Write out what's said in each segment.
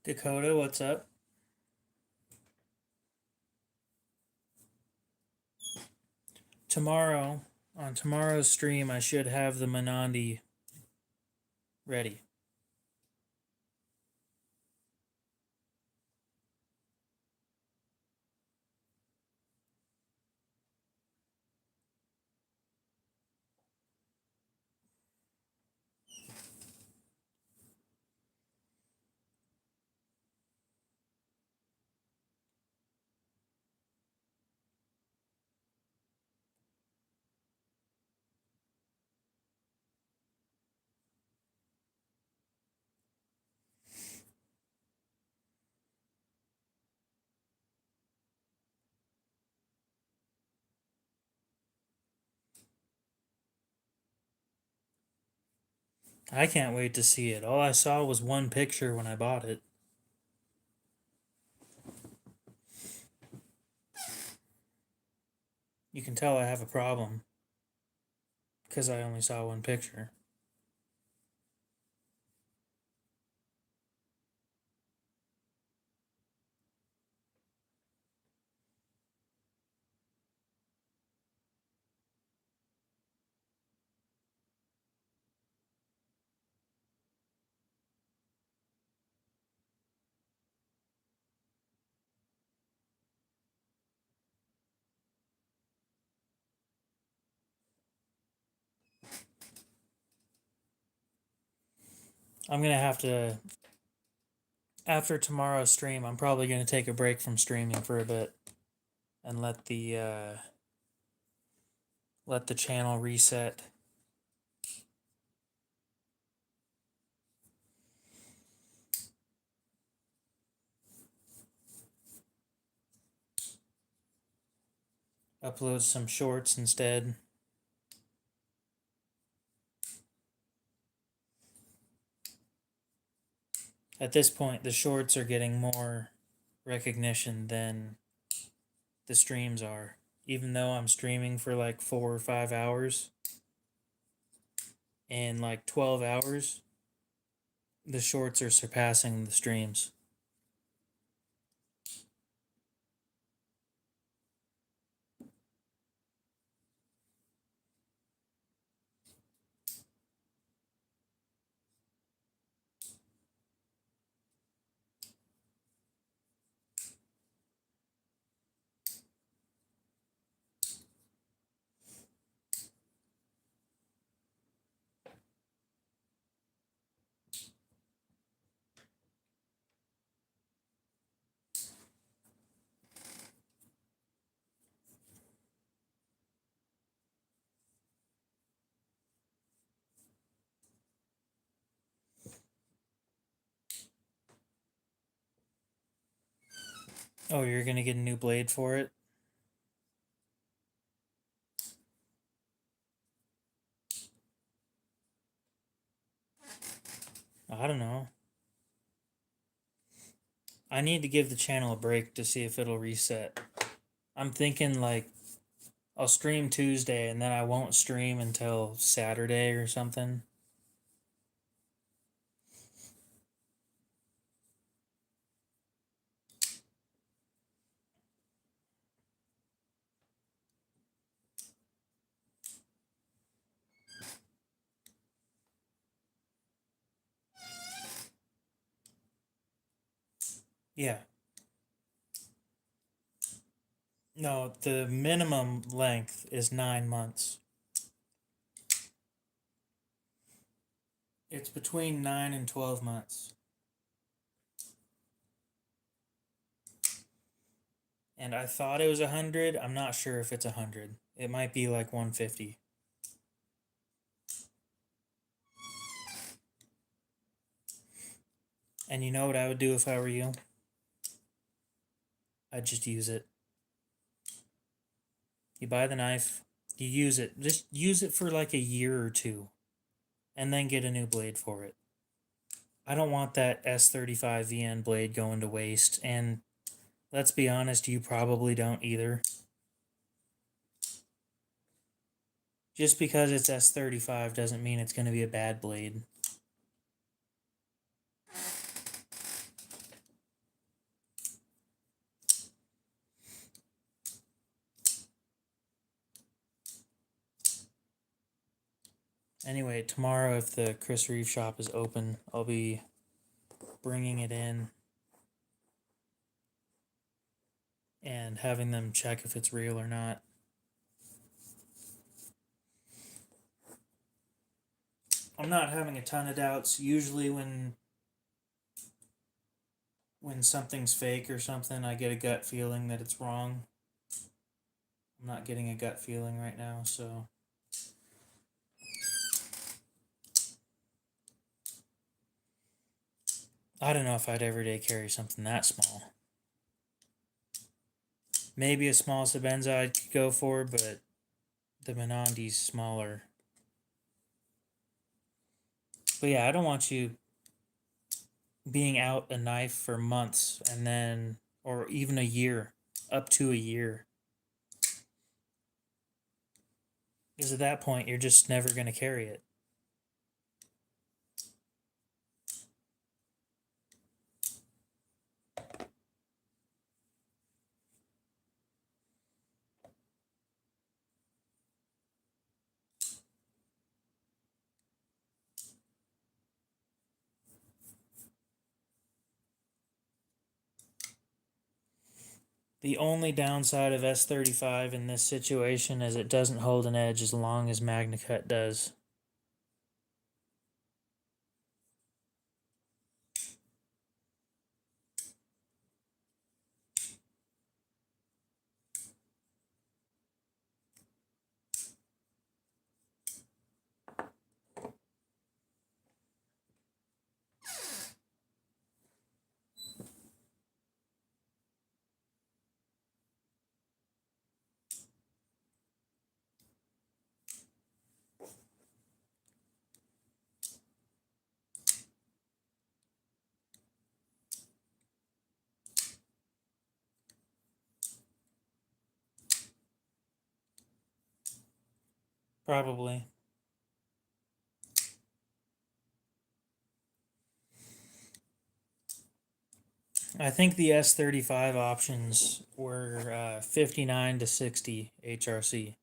Dakota, what's up? Tomorrow, on tomorrow's stream, I should have the Menandi ready. I can't wait to see it. All I saw was one picture when I bought it. You can tell I have a problem because I only saw one picture. I'm gonna have to, after tomorrow's stream, I'm probably gonna take a break from streaming for a bit and let the channel reset. Upload some shorts instead. At this point, the shorts are getting more recognition than the streams are. Even though I'm streaming for like 4 or 5 hours, in like 12 hours, the shorts are surpassing the streams. Oh, you're gonna get a new blade for it? I don't know. I need to give the channel a break to see if it'll reset. I'm thinking like I'll stream Tuesday and then I won't stream until Saturday or something. Yeah. No, the minimum length is 9 months. It's between 9 and 12 months. And I thought it was 100. I'm not sure if it's 100. It might be like 150. And you know what I would do if I were you? I'd just use it. You buy the knife, you use it. Just use it for like a year or two, and then get a new blade for it. I don't want that S35 VN blade going to waste, and let's be honest, you probably don't either. Just because it's S35 doesn't mean it's going to be a bad blade. Anyway, tomorrow, if the Chris Reeve shop is open, I'll be bringing it in and having them check if it's real or not. I'm not having a ton of doubts. Usually when something's fake or something, I get a gut feeling that it's wrong. I'm not getting a gut feeling right now, so I don't know if I'd everyday carry something that small. Maybe a small Sebenza I could go for, but the Menandi's smaller. But yeah, I don't want you being out a knife for months and then, or even a year, up to a year. Because at that point, you're just never going to carry it. The only downside of S35 in this situation is it doesn't hold an edge as long as MagnaCut does. Probably. I think the S35 options were 59 to 60 HRC.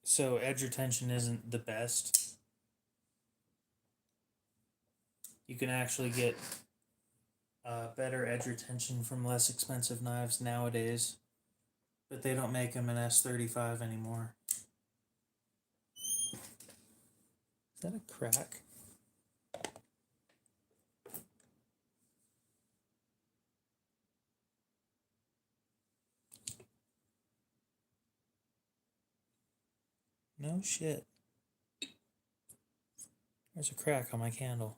So edge retention isn't the best. You can actually get better edge retention from less expensive knives nowadays, but they don't make them in S35 anymore. Is that a crack? No shit. There's a crack on my candle.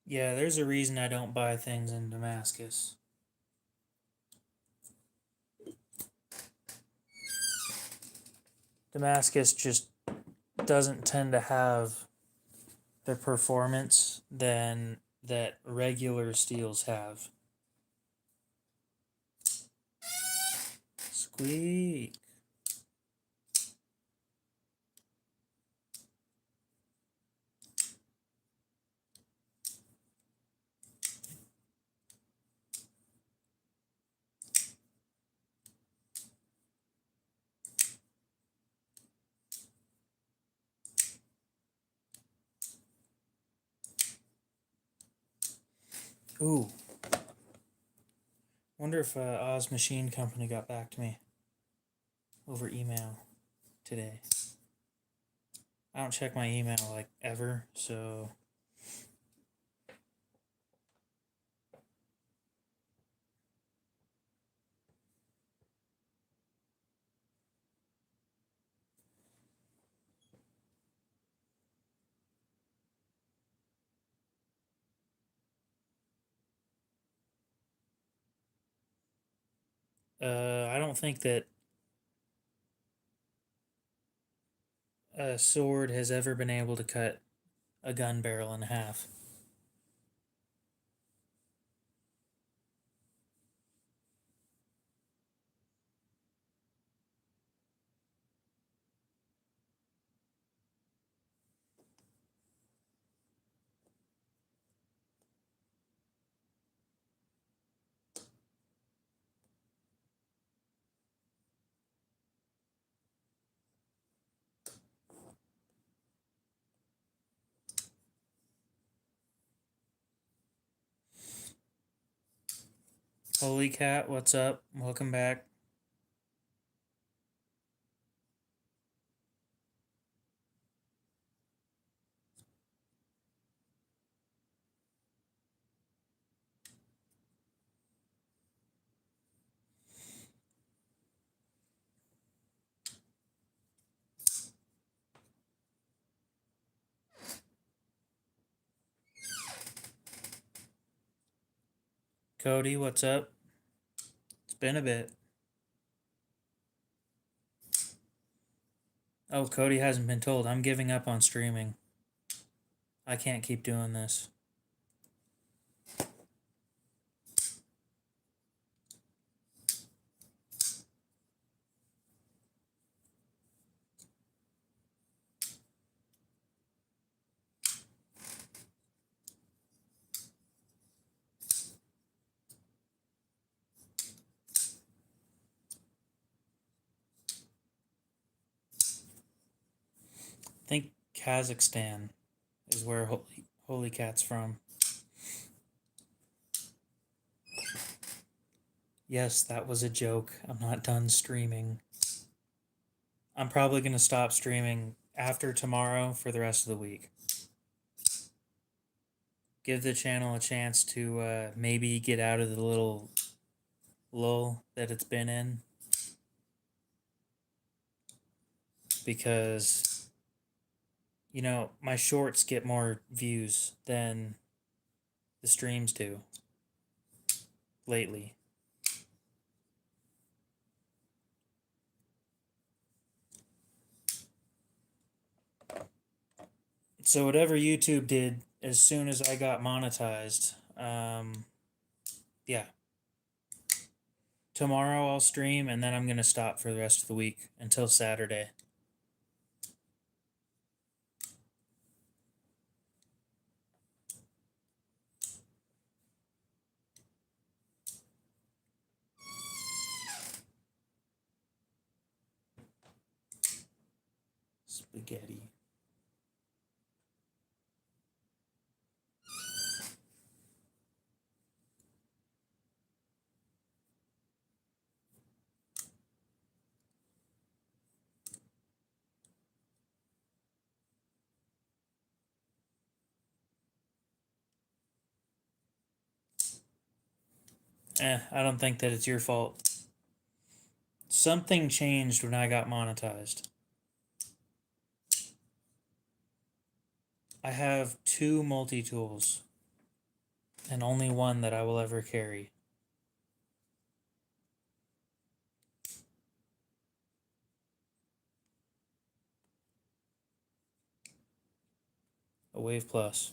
Yeah, there's a reason I don't buy things in Damascus. Damascus just doesn't tend to have the performance than that regular steels have. Squeak. Ooh. Wonder if Oz Machine Company got back to me over email today. I don't check my email like ever, so I don't think that a sword has ever been able to cut a gun barrel in half. Holy Cat, what's up? Welcome back. Cody, what's up? It's been a bit. Oh, Cody hasn't been told. I'm giving up on streaming. I can't keep doing this. I think Kazakhstan is where Holy Cat's from. Yes, that was a joke. I'm not done streaming. I'm probably going to stop streaming after tomorrow for the rest of the week. Give the channel a chance to maybe get out of the little lull that it's been in. Because, you know, my shorts get more views than the streams do lately. So whatever YouTube did as soon as I got monetized, yeah. Tomorrow I'll stream and then I'm going to stop for the rest of the week until Saturday. Spaghetti. I don't think that it's your fault. Something changed when I got monetized. I have 2 multi-tools and only one that I will ever carry. A Wave Plus.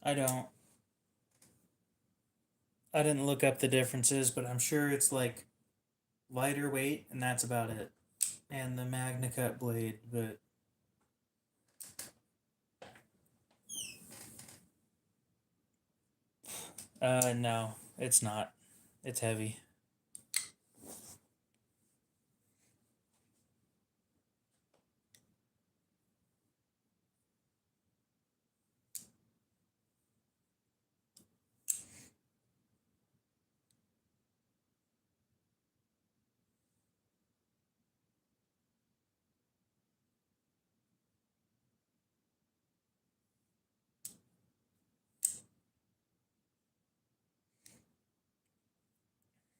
I don't. I didn't look up the differences, but I'm sure it's like lighter weight and that's about it. And the MagnaCut blade, but no, it's not. It's heavy.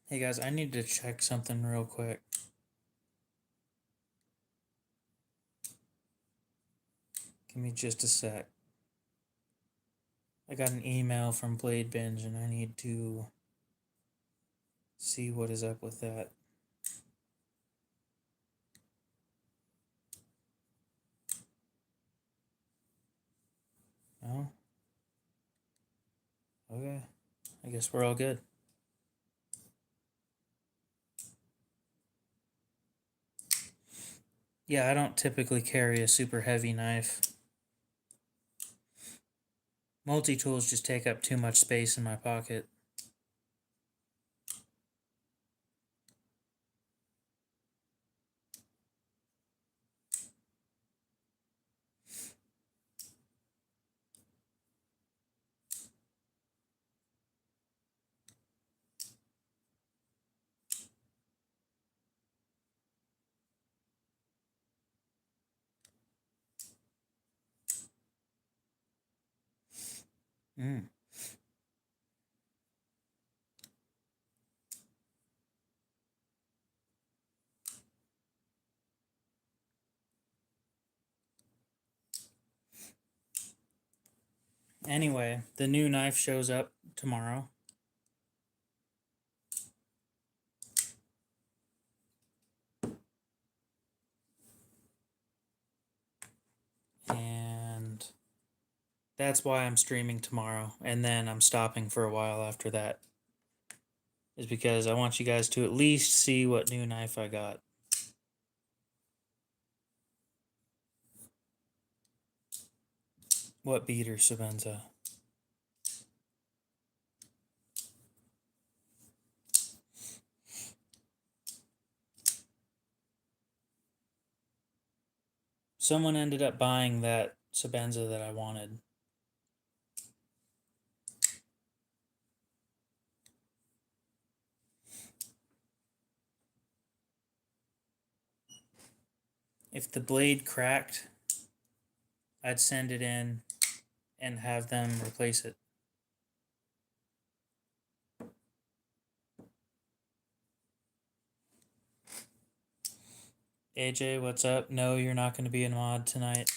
Hey guys, I need to check something real quick. Give me just a sec. I got an email from Blade Binge and I need to See what is up with that. No? Okay. I guess we're all good. Yeah, I don't typically carry a super heavy knife. Multi-tools just take up too much space in my pocket. Mm. Anyway, the new knife shows up tomorrow. And that's why I'm streaming tomorrow. And then I'm stopping for a while after that. Is because I want you guys to at least see what new knife I got. What beater, Sebenza? Someone ended up buying that Sebenza that I wanted. If the blade cracked, I'd send it in and have them replace it. AJ, what's up? No, you're not going to be in mod tonight.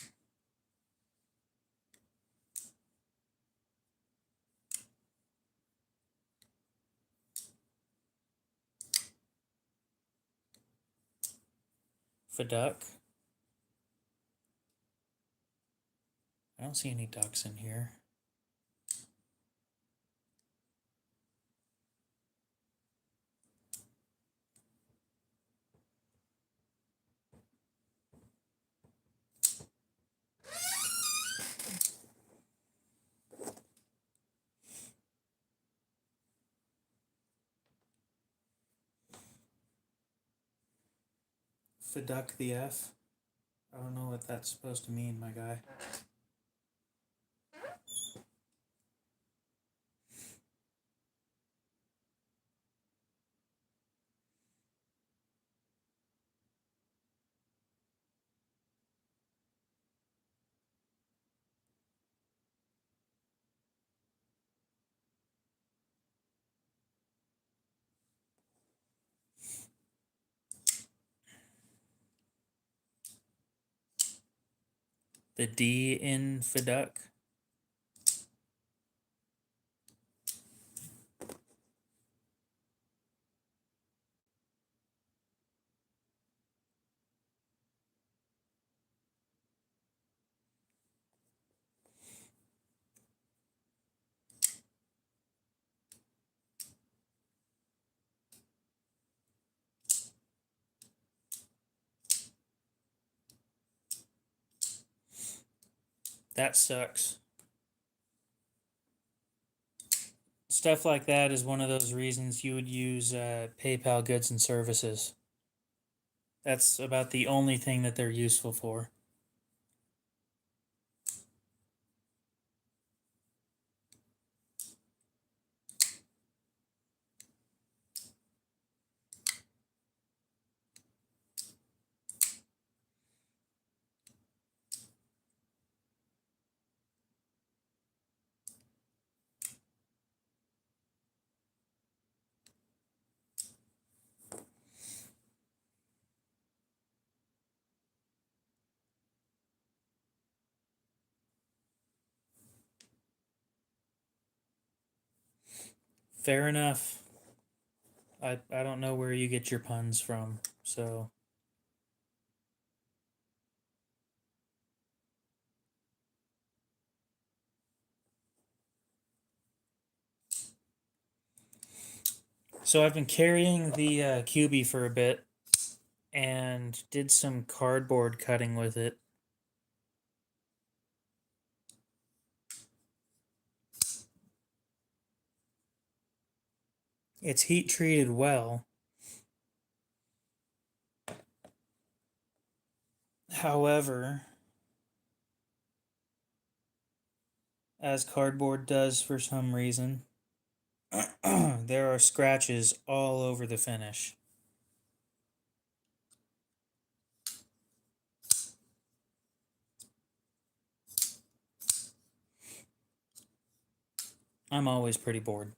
For duck? I don't see any ducks in here. Faduck the F? I don't know what that's supposed to mean, my guy. The D in Faduck? That sucks. Stuff like that is one of those reasons you would use PayPal goods and services. That's about the only thing that they're useful for. Fair enough. I don't know where you get your puns from, so I've been carrying the QB for a bit and did some cardboard cutting with it. It's heat treated well. However, as cardboard does for some reason, there are scratches all over the finish. I'm always pretty bored.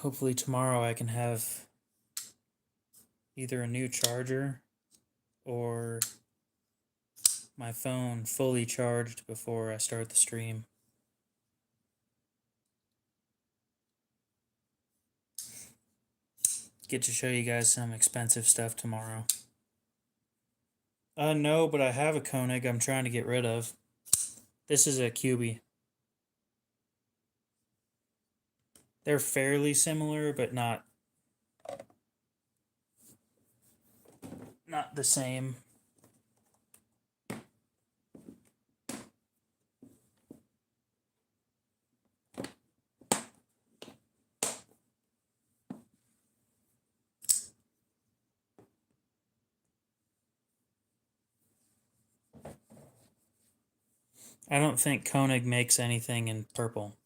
Hopefully tomorrow I can have either a new charger or my phone fully charged before I start the stream. Get to show you guys some expensive stuff tomorrow. No, but I have a Koenig I'm trying to get rid of. This is a QB. They're fairly similar, but not the same. I don't think Koenig makes anything in purple.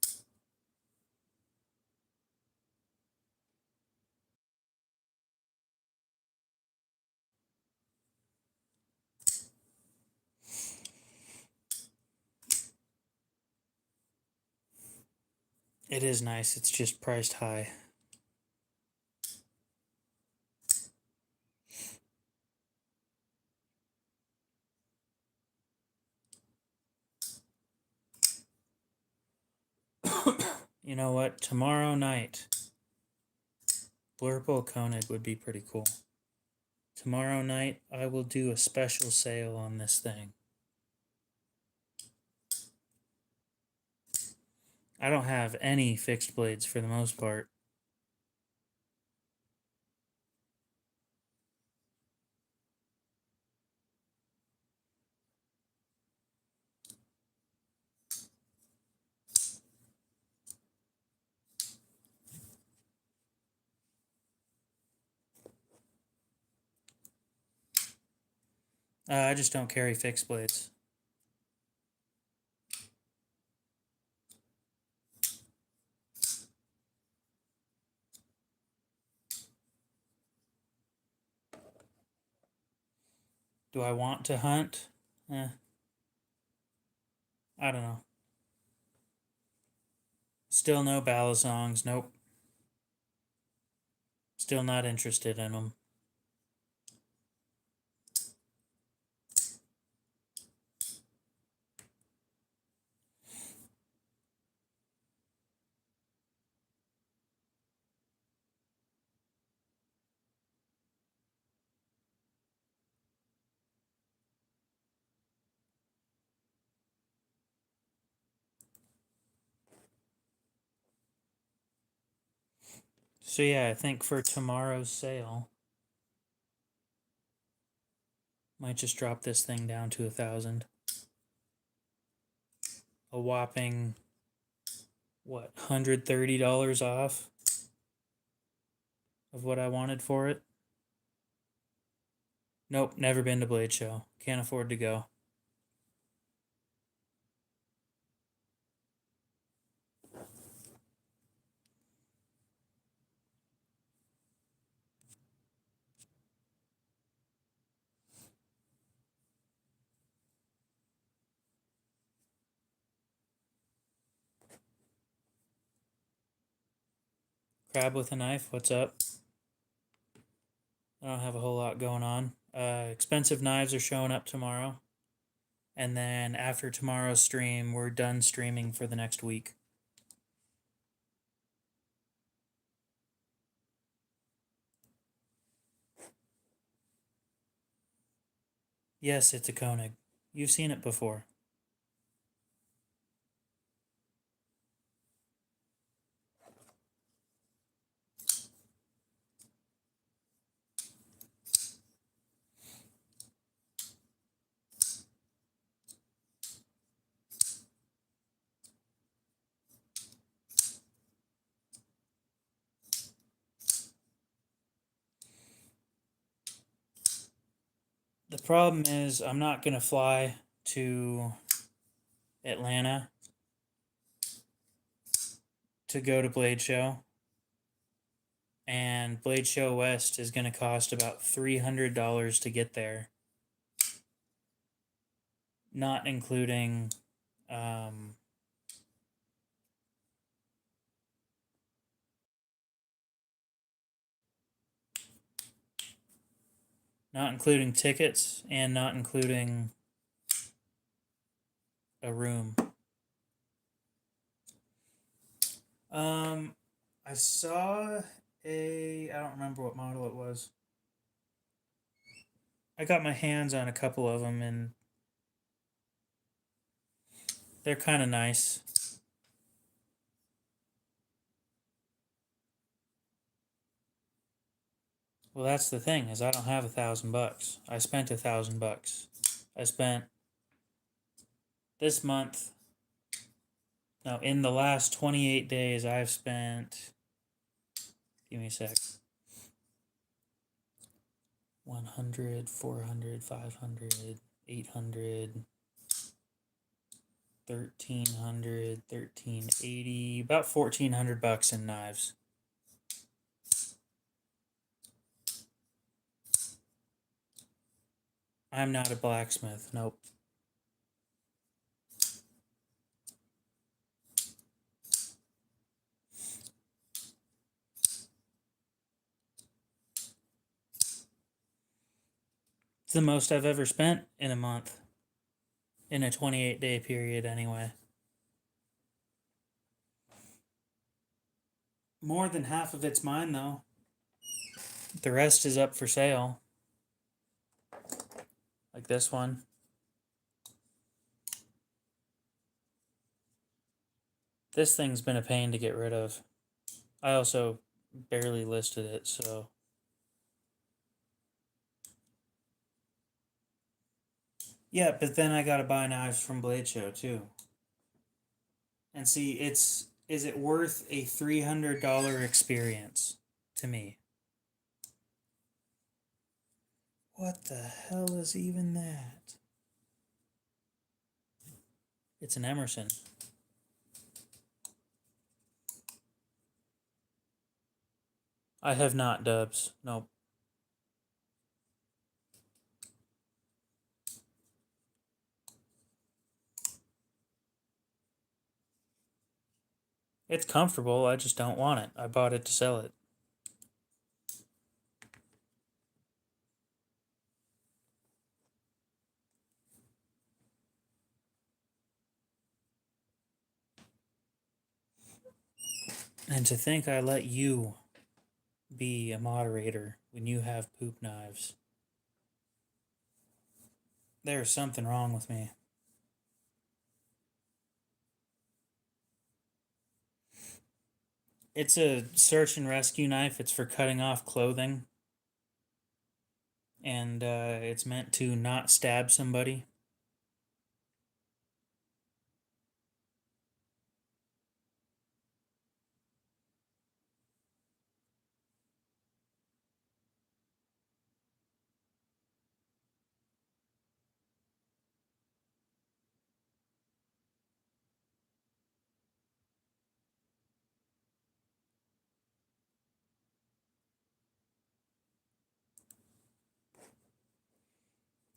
It is nice, it's just priced high. You know what? Tomorrow night, Blurple Koenig would be pretty cool. Tomorrow night, I will do a special sale on this thing. I don't have any fixed blades for the most part. I just don't carry fixed blades. Do I want to hunt? I don't know. Still no balisongs. Nope. Still not interested in them. So yeah, I think for tomorrow's sale, might just drop this thing down to 1,000. A whopping, what, $130 off of what I wanted for it. Nope, never been to Blade Show. Can't afford to go. Crab with a knife, what's up? I don't have a whole lot going on. Expensive knives are showing up tomorrow. And then after tomorrow's stream, we're done streaming for the next week. Yes, it's a Koenig. You've seen it before. The problem is I'm not going to fly to Atlanta to go to Blade Show. And Blade Show West is going to cost about $300 to get there. Not including not including tickets and not including a room. I saw I don't remember what model it was. I got my hands on a couple of them and they're kind of nice. Well, that's the thing, is I don't have $1,000. I spent $1,000. I spent this month. Now, in the last 28 days, I've spent. Give me a sec. 100, 400, 500, 800, 1,300, 1,380, about $1,400 in knives. I'm not a blacksmith. Nope. It's the most I've ever spent in a month. In a 28-day period, anyway. More than half of it's mine, though. The rest is up for sale. Like this one. This thing's been a pain to get rid of. I also barely listed it, so. Yeah, but then I gotta buy knives from Blade Show too. And see, is it worth a $300 experience to me? What the hell is even that? It's an Emerson. I have not, Dubs. Nope. It's comfortable, I just don't want it. I bought it to sell it. And to think I let you be a moderator when you have poop knives. There's something wrong with me. It's a search and rescue knife. It's for cutting off clothing. And it's meant to not stab somebody.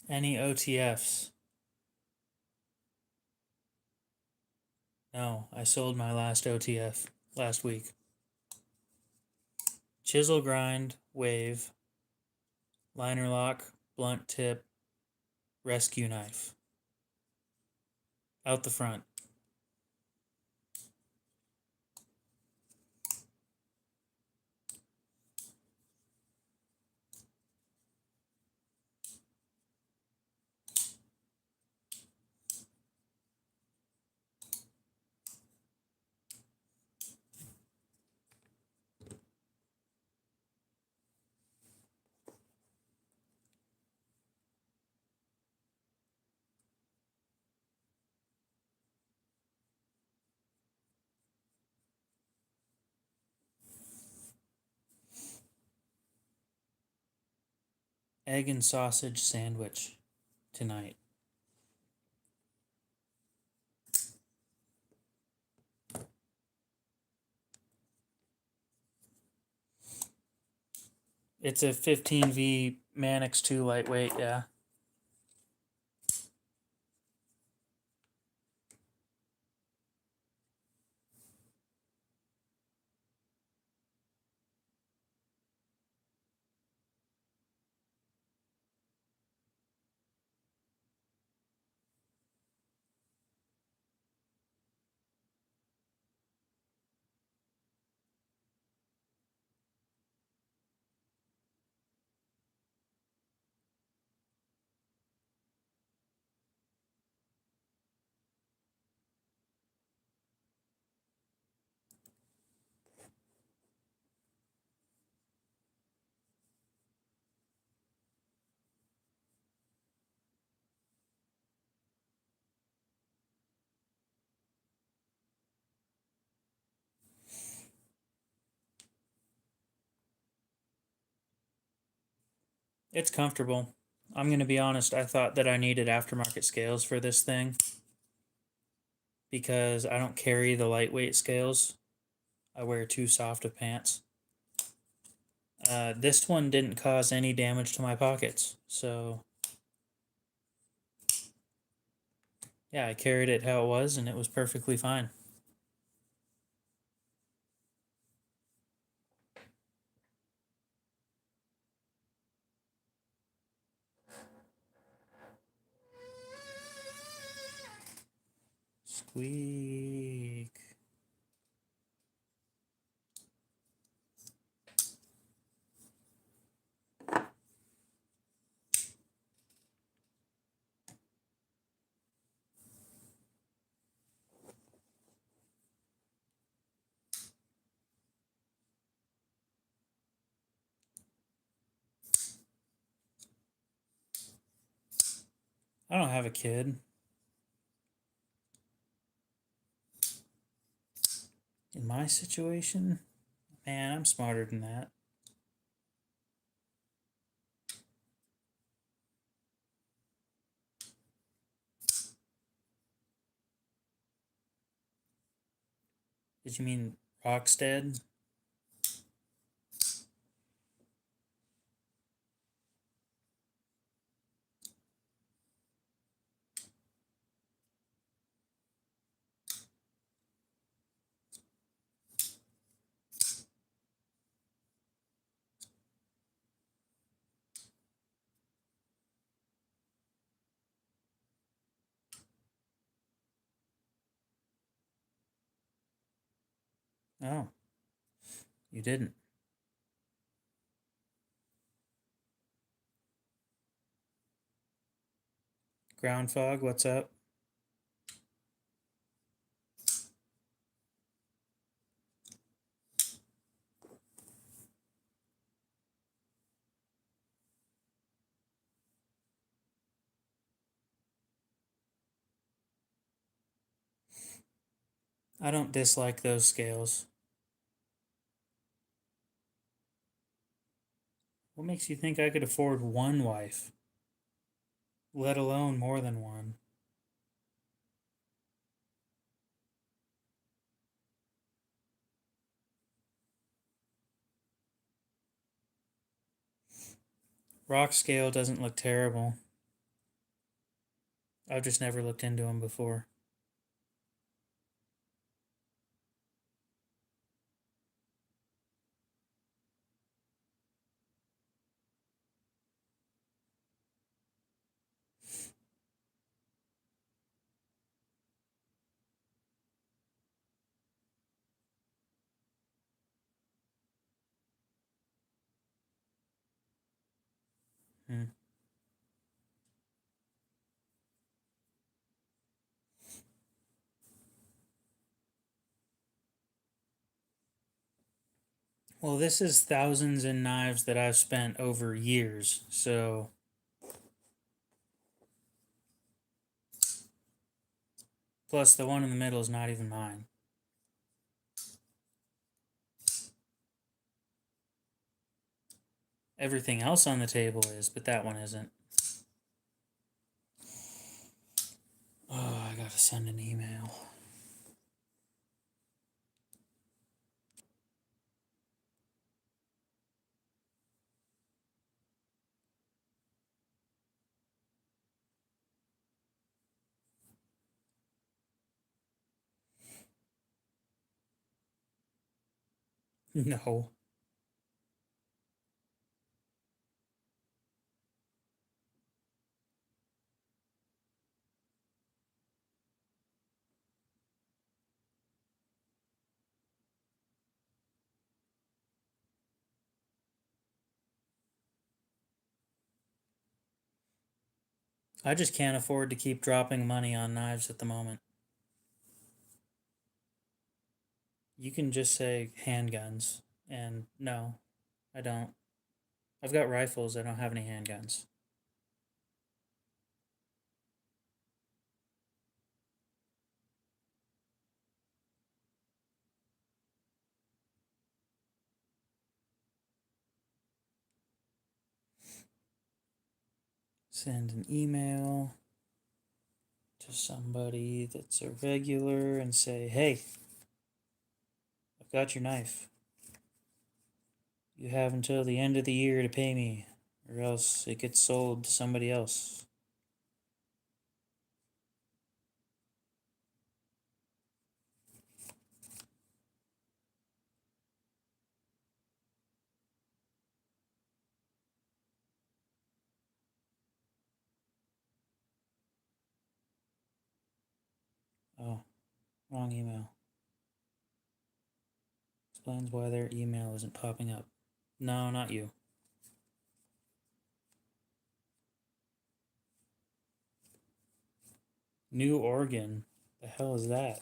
Any OTFs? No, I sold my last OTF last week. chisel grind, wave, liner lock, blunt tip, rescue knife. Out the front. Egg and sausage sandwich tonight. It's a 15V Manix 2 lightweight, yeah. It's comfortable. I'm going to be honest, I thought that I needed aftermarket scales for this thing because I don't carry the lightweight scales. I wear too soft of pants. This one didn't cause any damage to my pockets, so yeah, I carried it how it was and it was perfectly fine. Squeak. I don't have a kid. In my situation, man, I'm smarter than that. Did you mean Rockstead? Oh, you didn't. Ground fog, what's up? I don't dislike those scales. What makes you think I could afford one wife, let alone more than one? Rock scale doesn't look terrible. I've just never looked into them before. Well, this is thousands in knives that I've spent over years, so. Plus, the one in the middle is not even mine. Everything else on the table is, but that one isn't. Oh, I gotta send an email. No. I just can't afford to keep dropping money on knives at the moment. You can just say handguns, and no, I don't. I've got rifles, I don't have any handguns. Send an email to somebody that's a regular and say, hey, I've got your knife. You have until the end of the year to pay me, or else it gets sold to somebody else. Oh, wrong email. Explains why their email isn't popping up. No, not you. New Oregon. The hell is that?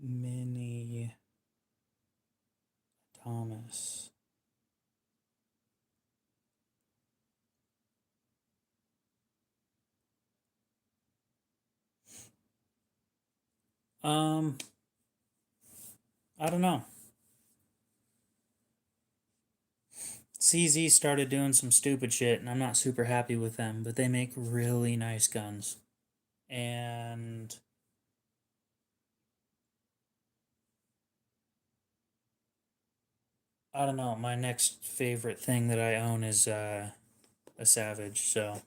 Minnie Thomas. I don't know. CZ started doing some stupid shit, and I'm not super happy with them, but they make really nice guns. And I don't know, my next favorite thing that I own is a Savage, so.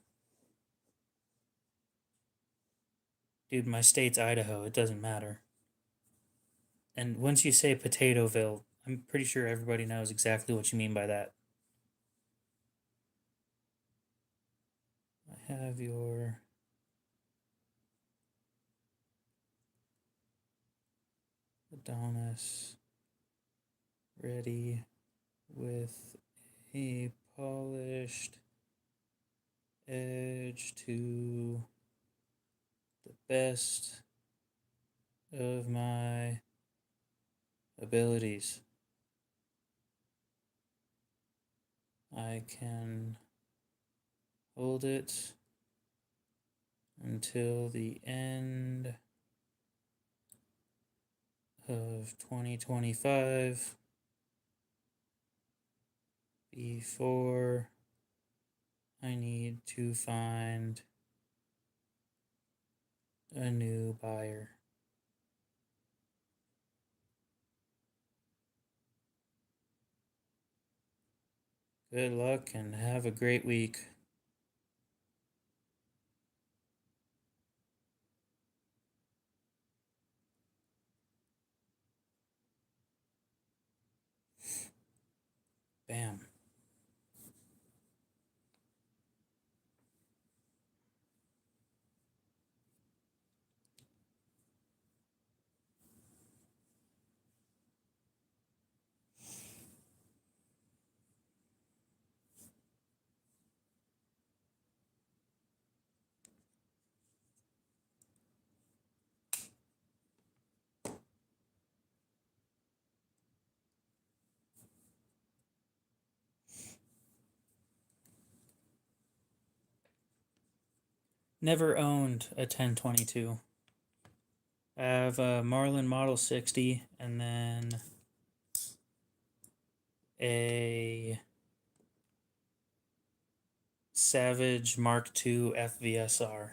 Dude, my state's Idaho, it doesn't matter. And once you say Potatoeville, I'm pretty sure everybody knows exactly what you mean by that. I have your Adonis ready with a polished edge to the best of my abilities. I can hold it until the end of 2025 before I need to find a new buyer. Good luck and have a great week. Bam. Never owned a 1022. I have a Marlin Model 60 and then a Savage Mark II FVSR.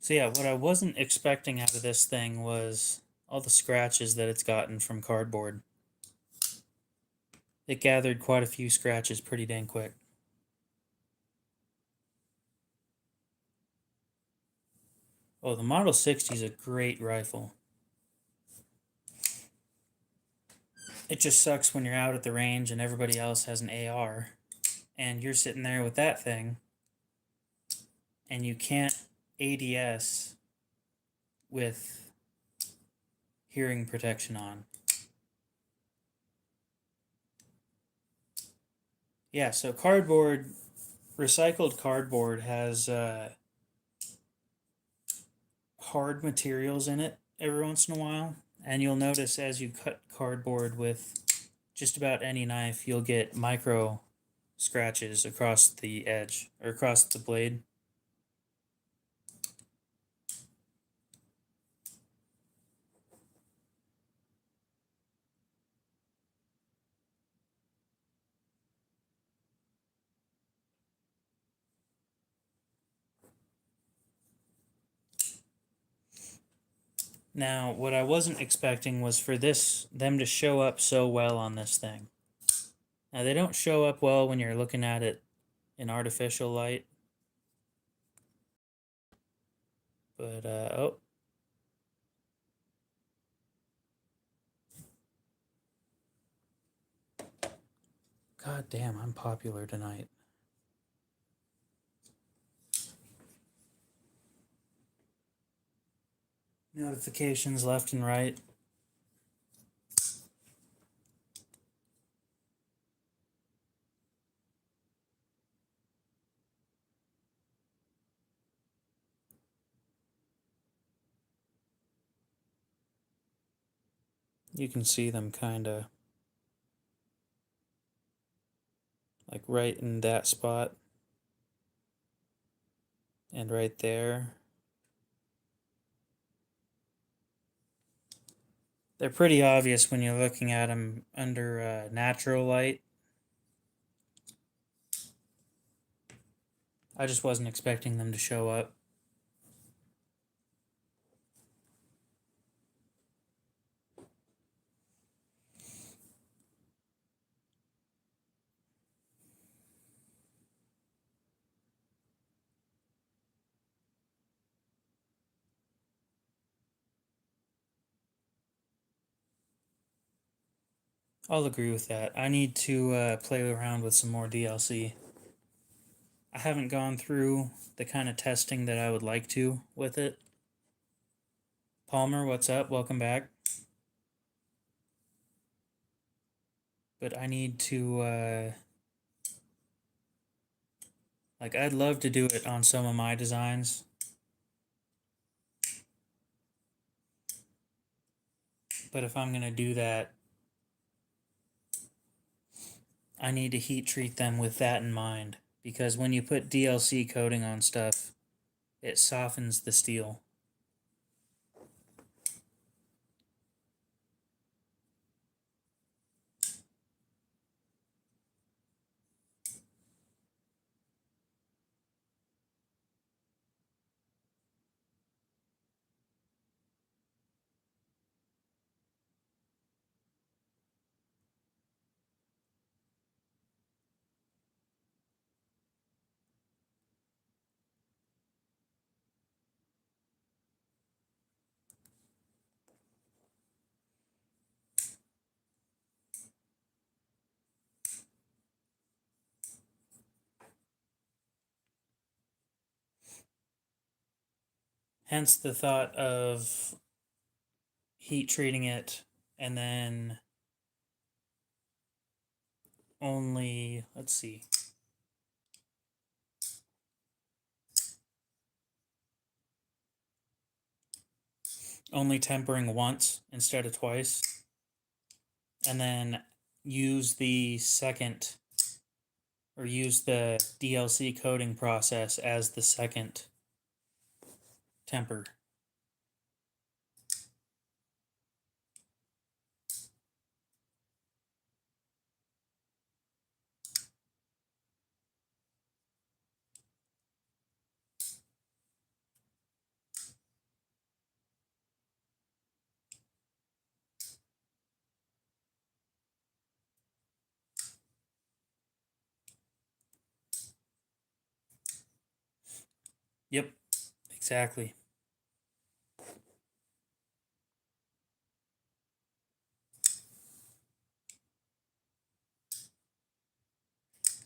So yeah, what I wasn't expecting out of this thing was all the scratches that it's gotten from cardboard. It gathered quite a few scratches pretty dang quick. Oh, the Model 60 is a great rifle. It just sucks when you're out at the range and everybody else has an AR and you're sitting there with that thing and you can't ADS with hearing protection on. Yeah, so cardboard, recycled cardboard has hard materials in it every once in a while. And you'll notice as you cut cardboard with just about any knife, you'll get micro scratches across the edge or across the blade. Now, what I wasn't expecting was for them to show up so well on this thing. Now, they don't show up well when you're looking at it in artificial light. But, oh. God damn, I'm popular tonight. Notifications left and right. You can see them kind of like right in that spot and right there. They're pretty obvious when you're looking at them under natural light. I just wasn't expecting them to show up. I'll agree with that. I need to play around with some more DLC. I haven't gone through the kind of testing that I would like to with it. Palmer, what's up? Welcome back. But I need to, like, I'd love to do it on some of my designs. But if I'm going to do that, I need to heat treat them with that in mind. Because when you put DLC coating on stuff, it softens the steel. Hence the thought of heat treating it and then only, let's see, only tempering once instead of twice, and then use the second, or use the DLC coating process as the second temper. Yep, exactly.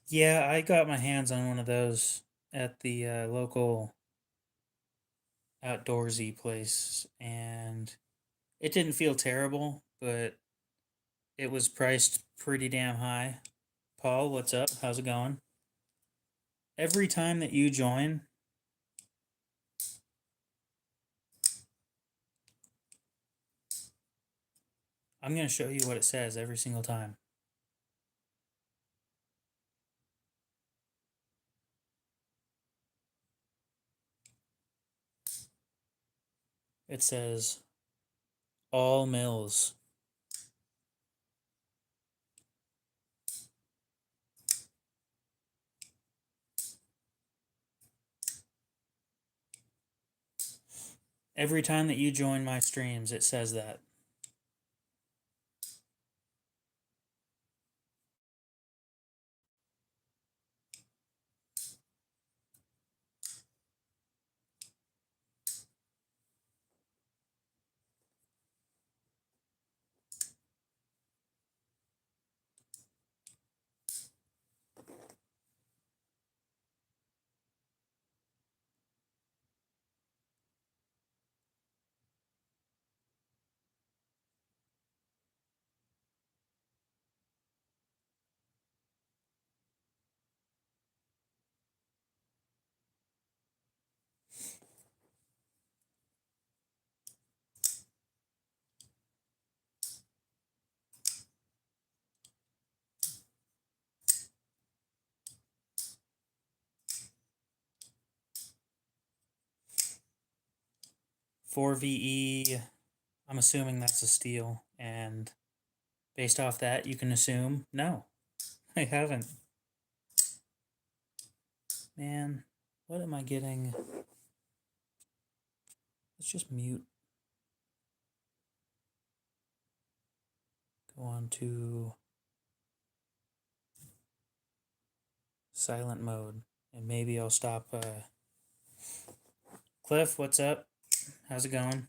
Yeah, I got my hands on one of those at the local outdoorsy place, and it didn't feel terrible, but it was priced pretty damn high. Paul, what's up? How's it going? Every time that you join, I'm going to show you what it says every single time. It says all mills. Every time that you join my streams, it says that. For VE, I'm assuming that's a steel, and based off that, you can assume no, I haven't. Man, what am I getting? Let's just mute. Go on to silent mode, and maybe I'll stop. Cliff, what's up? How's it going?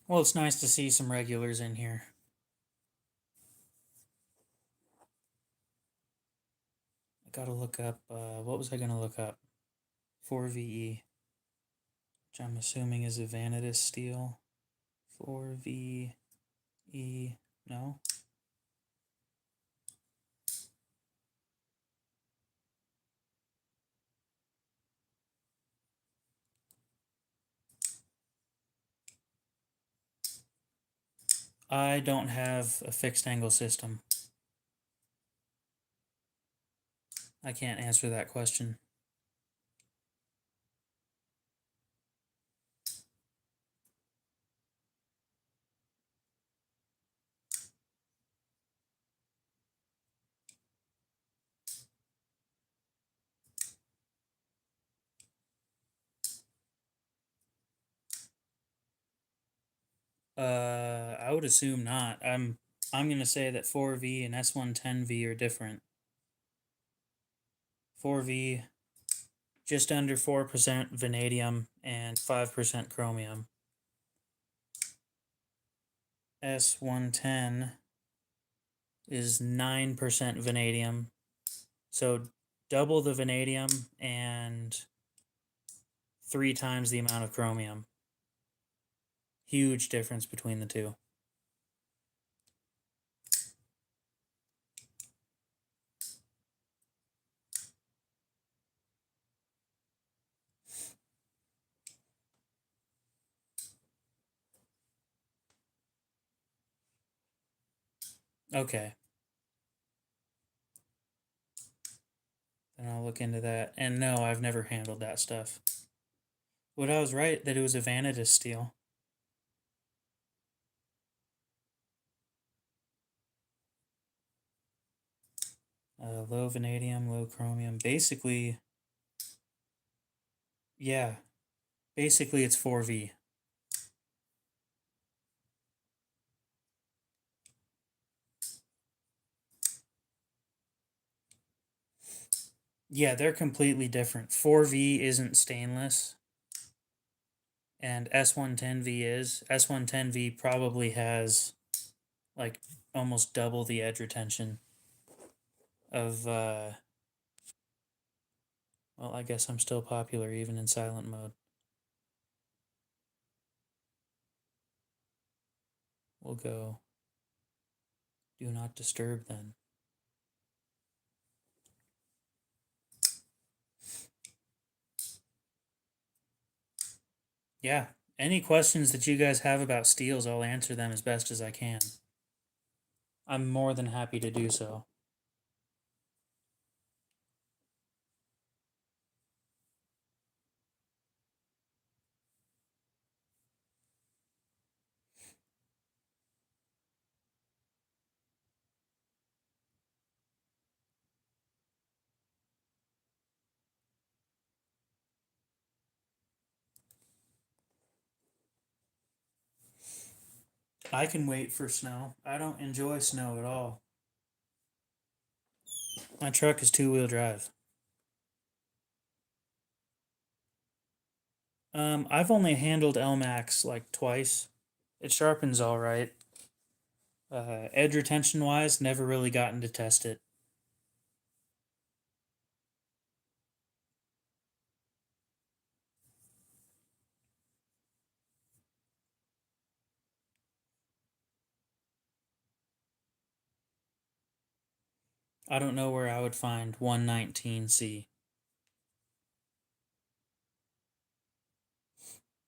Well, it's nice to see some regulars in here. I gotta look up, what was I gonna look up? 4VE, which I'm assuming is a Vanitas steel. 4VE, no? I don't have a fixed angle system. I can't answer that question. I would assume not. I'm gonna say that 4V and S110V are different. 4V, just under 4% vanadium and 5% chromium. S110 is 9% vanadium. So double the vanadium and 3 times the amount of chromium. Huge difference between the two. Okay. Then I'll look into that. And no, I've never handled that stuff. But I was right that it was a Vanadis steel. Low vanadium, low chromium. Basically, yeah. Basically, it's 4V. Yeah, they're completely different. 4V isn't stainless, and S110V is. S110V probably has like almost double the edge retention of, well, I guess I'm still popular even in silent mode. We'll go do not disturb then. Yeah, any questions that you guys have about steels, I'll answer them as best as I can. I'm more than happy to do so. I can wait for snow. I don't enjoy snow at all. My truck is 2-wheel drive. I've only handled LMAX like twice. It sharpens all right. Edge retention wise, never really gotten to test it. I don't know where I would find 119C.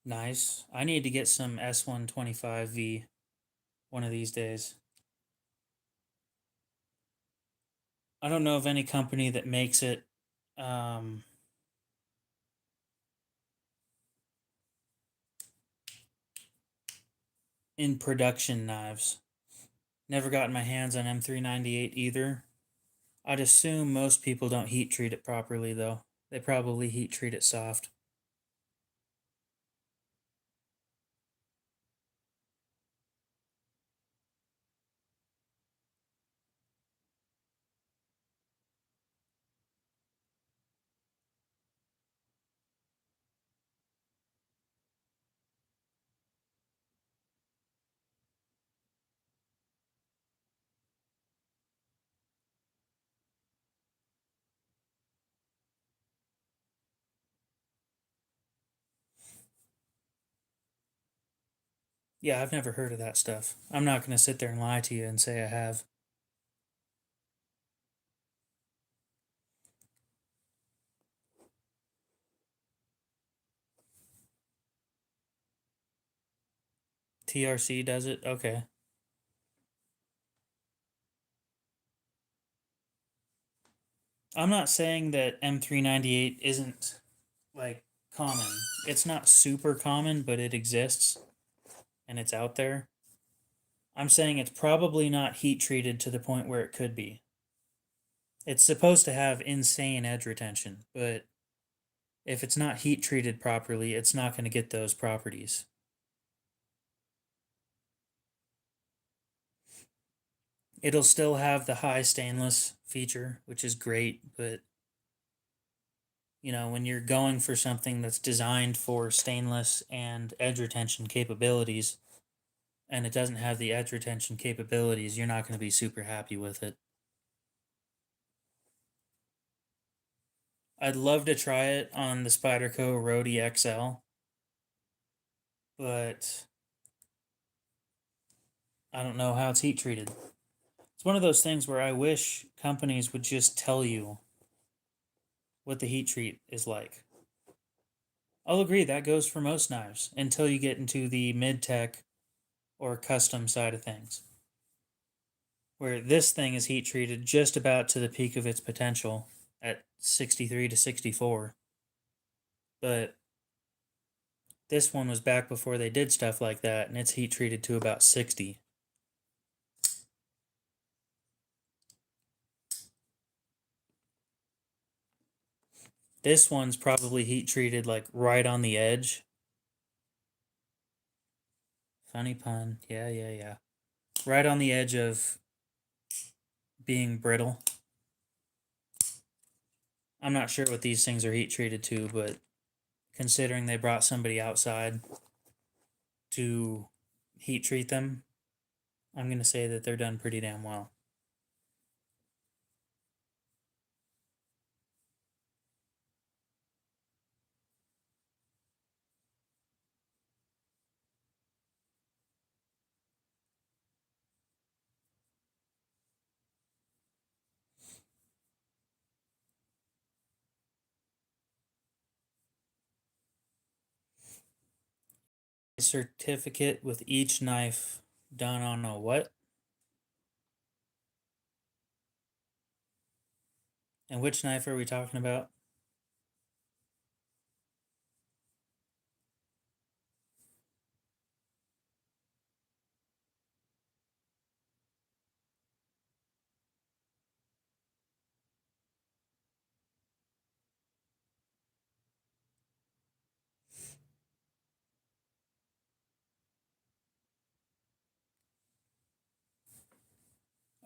Nice. I need to get some S125V one of these days. I don't know of any company that makes it in production knives. Never gotten my hands on M398 either. I'd assume most people don't heat treat it properly though. They probably heat treat it soft. Yeah, I've never heard of that stuff. I'm not going to sit there and lie to you and say I have. TRC does it? Okay. I'm not saying that M398 isn't like common. It's not super common, but it exists and it's out there. I'm saying it's probably not heat treated to the point where it could be. It's supposed to have insane edge retention, but if it's not heat treated properly, it's not going to get those properties. It'll still have the high stainless feature, which is great, but you know, when you're going for something that's designed for stainless and edge retention capabilities, and it doesn't have the edge retention capabilities, you're not going to be super happy with it. I'd love to try it on the Spyderco Rode XL, but I don't know how it's heat treated. It's one of those things where I wish companies would just tell you what the heat treat is like. I'll agree that goes for most knives until you get into the mid-tech or custom side of things, where this thing is heat treated just about to the peak of its potential at 63 to 64. But this one was back before they did stuff like that, and it's heat treated to about 60. This one's probably heat treated like right on the edge. Funny pun. Yeah. Right on the edge of being brittle. I'm not sure what these things are heat treated to, but considering they brought somebody outside to heat treat them, I'm going to say that they're done pretty damn well. A certificate with each knife done on a what? And which knife are we talking about?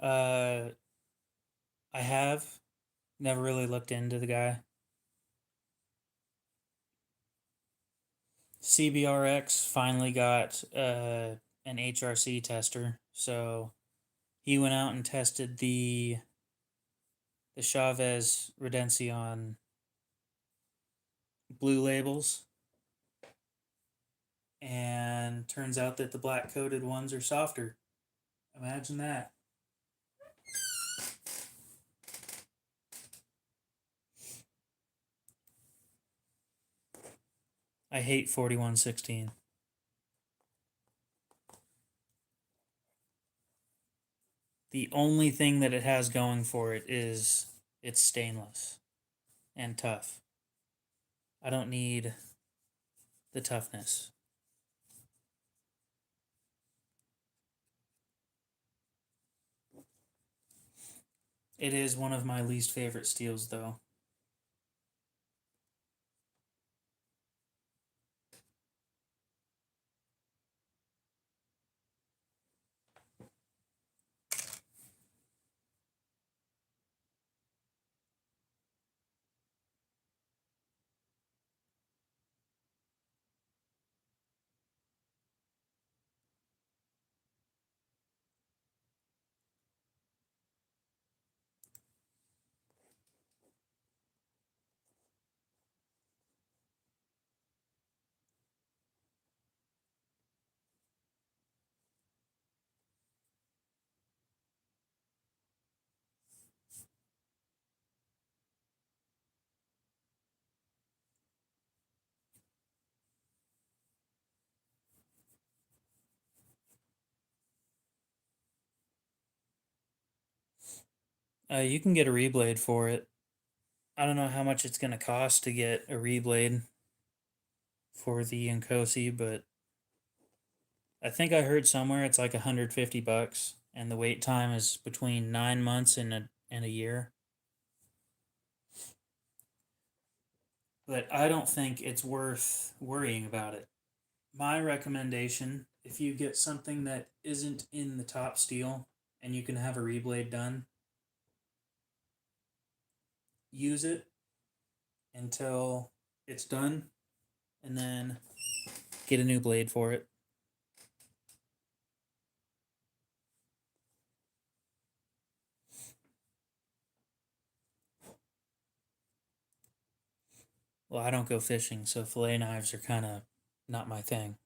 Uh, I have never really looked into the guy. CBRX finally got an HRC tester, so he went out and tested the Chavez Redención blue labels, and turns out that the black coated ones are softer. Imagine that. I hate 4116. The only thing that it has going for it is it's stainless and tough. I don't need the toughness. It is one of my least favorite steels, though. You can get a reblade for it. I don't know how much it's going to cost to get a reblade for the Nkosi, but I think I heard somewhere it's like $150, and the wait time is between 9 months and a year. But I don't think it's worth worrying about it. My recommendation, if you get something that isn't in the top steel and you can have a reblade done, use it until it's done and then get a new blade for it. Well, I don't go fishing, so fillet knives are kind of not my thing.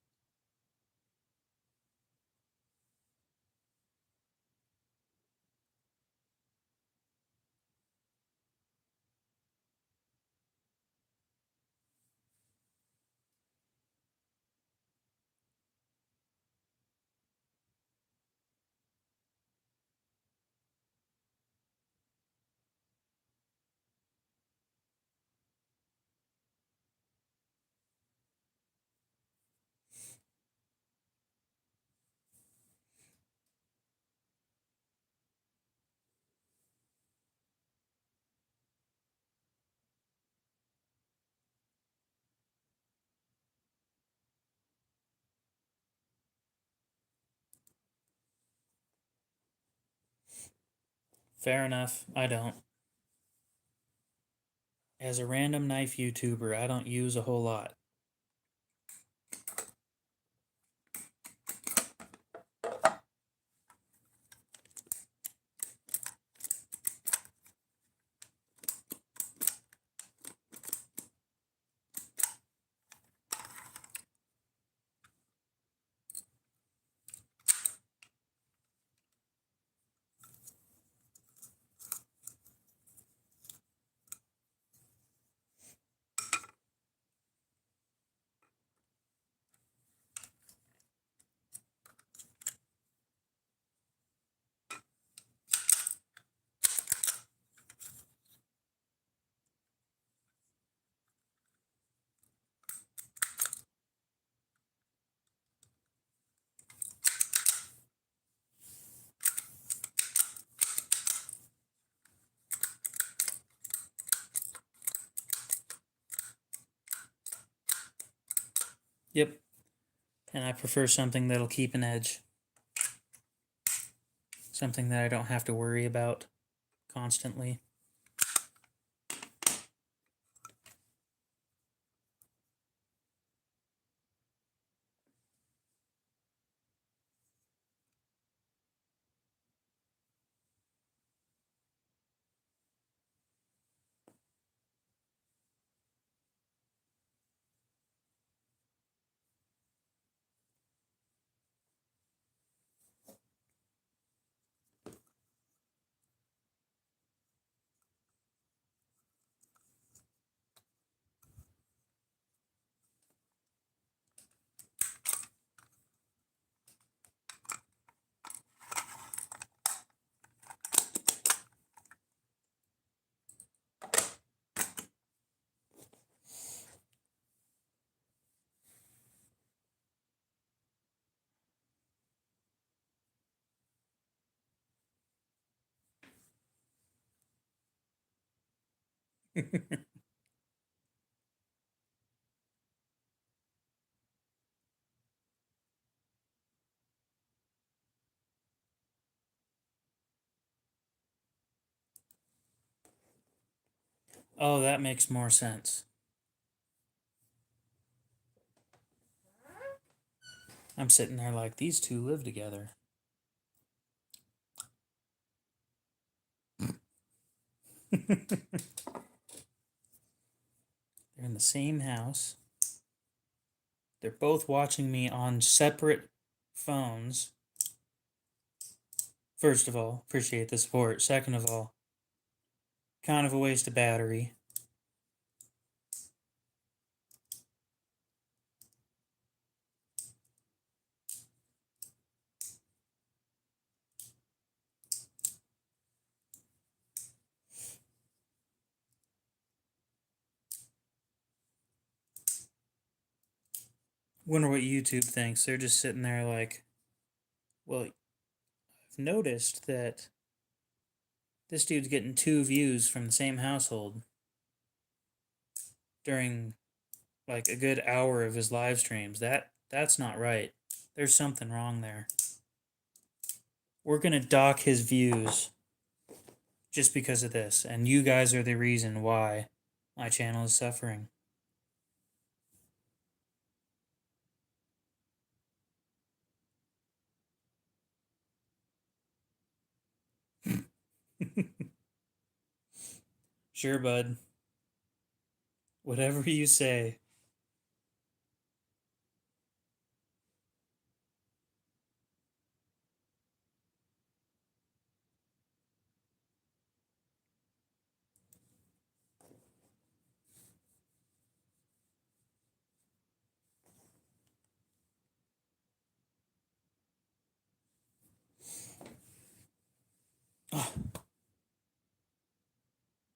Fair enough. I don't. As a random knife YouTuber, I don't use a whole lot. Yep. And I prefer something that'll keep an edge. Something that I don't have to worry about constantly. Oh, that makes more sense. I'm sitting there like these two live together. They're in the same house. They're both watching me on separate phones. First of all, appreciate the support. Second of all, kind of a waste of battery. Wonder what YouTube thinks. They're just sitting there like, well, I've noticed that this dude's getting 2 views from the same household during like a good hour of his live streams. That's not right. There's something wrong there. We're gonna dock his views just because of this, and you guys are the reason why my channel is suffering. Sure, bud. Whatever you say.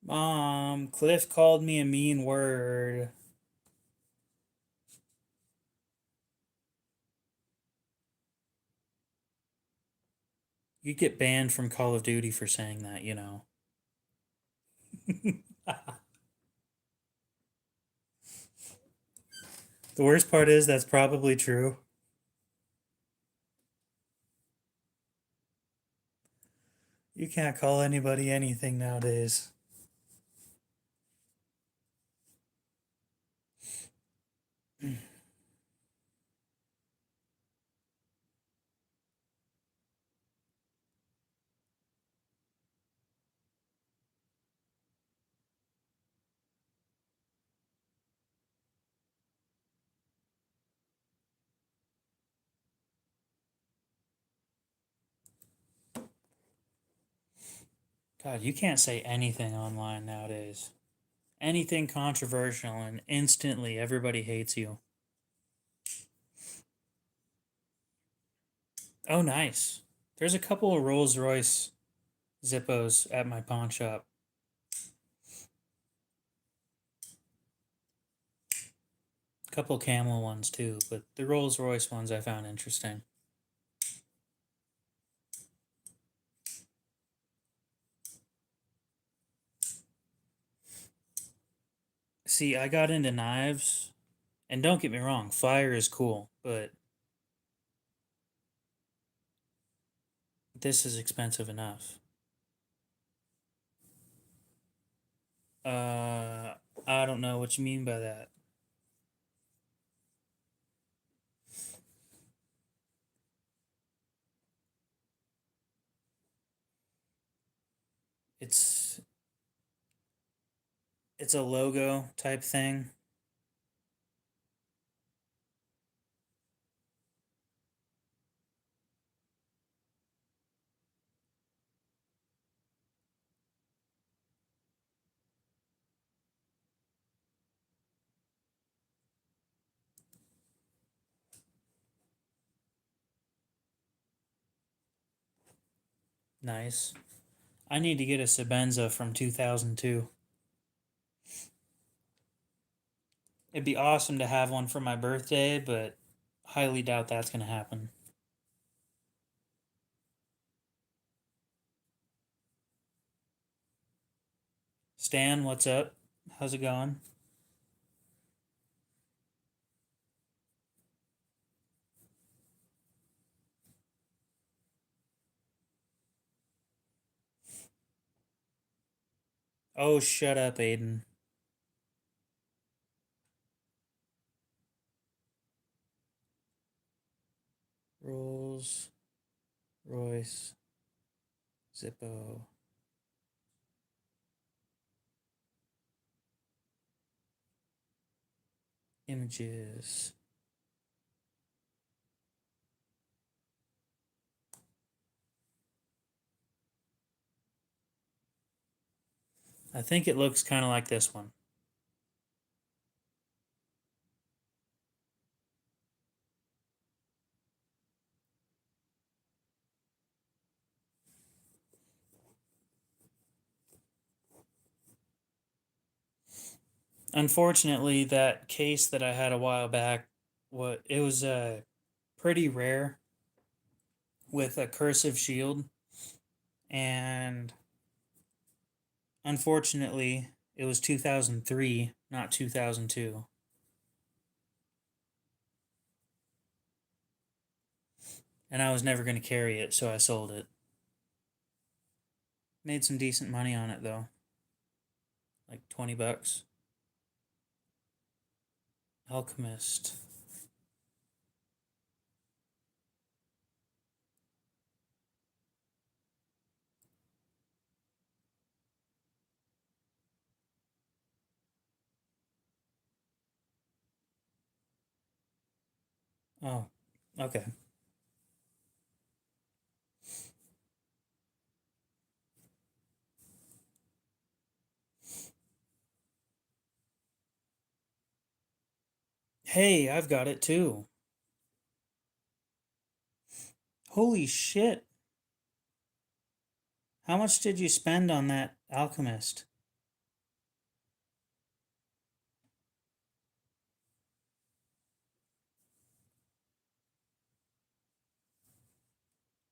Mom, Cliff called me a mean word. You get banned from Call of Duty for saying that, you know. The worst part is that's probably true. You can't call anybody anything nowadays. God, you can't say anything online nowadays. Anything controversial, and instantly everybody hates you. Oh, nice. There's a couple of Rolls Royce Zippos at my pawn shop. A couple camel ones too, but the Rolls Royce ones I found interesting. See, I got into knives, and don't get me wrong, fire is cool, but this is expensive enough. Uh, I don't know what you mean by that. It's it's a logo type thing. Nice. I need to get a Sebenza from 2002. It'd be awesome to have one for my birthday, but highly doubt that's going to happen. Stan, what's up? How's it going? Oh, shut up, Aiden. Rolls Royce Zippo. Images. I think it looks kind of like this one. Unfortunately, that case that I had a while back, what it was pretty rare with a cursive shield, and unfortunately, it was 2003, not 2002. And I was never going to carry it, so I sold it. Made some decent money on it though, like 20 bucks. Alchemist. Oh, okay. Hey, I've got it too. Holy shit. How much did you spend on that Alchemist?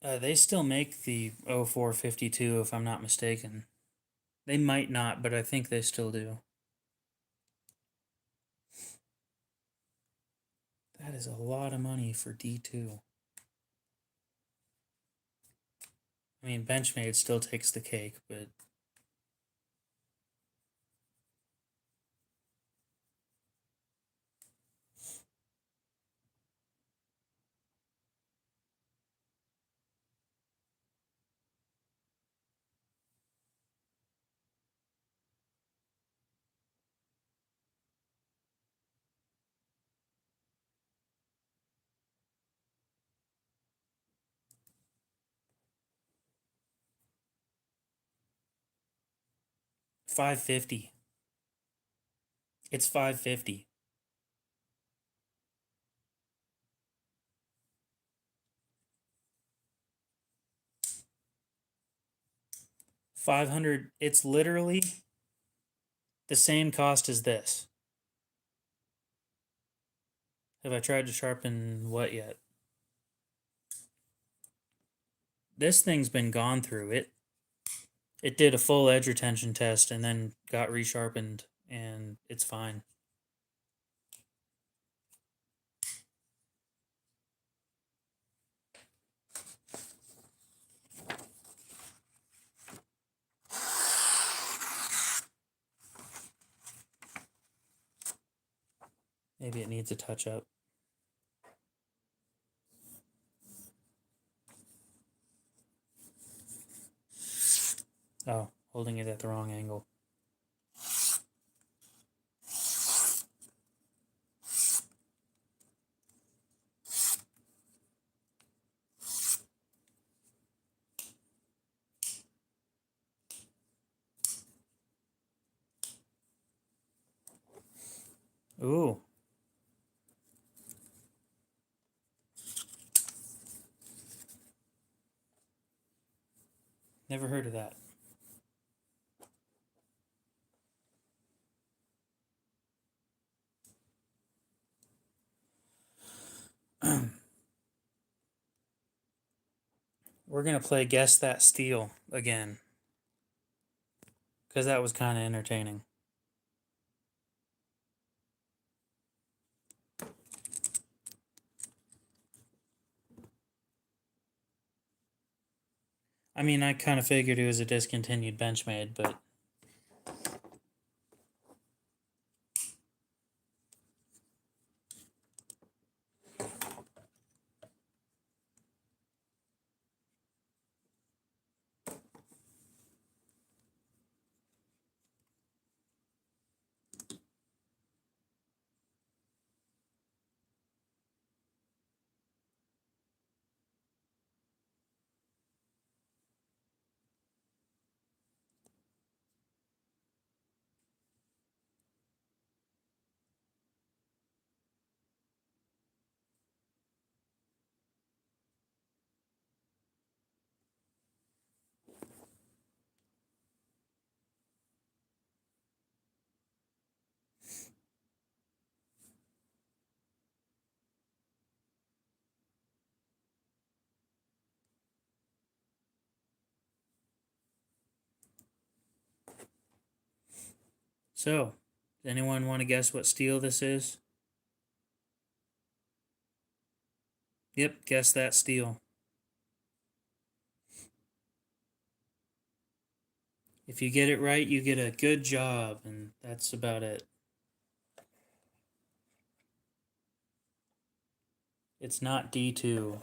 They still make the 0452 if I'm not mistaken. They might not, but I think they still do. That is a lot of money for D2. I mean, Benchmade still takes the cake, but $550. It's $550. 500. It's literally the same cost as this. Have I tried to sharpen what yet? This thing's been gone through it. It did a full edge retention test and then got resharpened, and it's fine. Maybe it needs a touch up. Oh, holding it at the wrong angle. Ooh. Never heard of that. We're going to play Guess That Steel again, because that was kind of entertaining. I mean, I kind of figured it was a discontinued Benchmade, but so, does anyone want to guess what steel this is? Yep, guess that steel. If you get it right, you get a good job, and that's about it. It's not D2.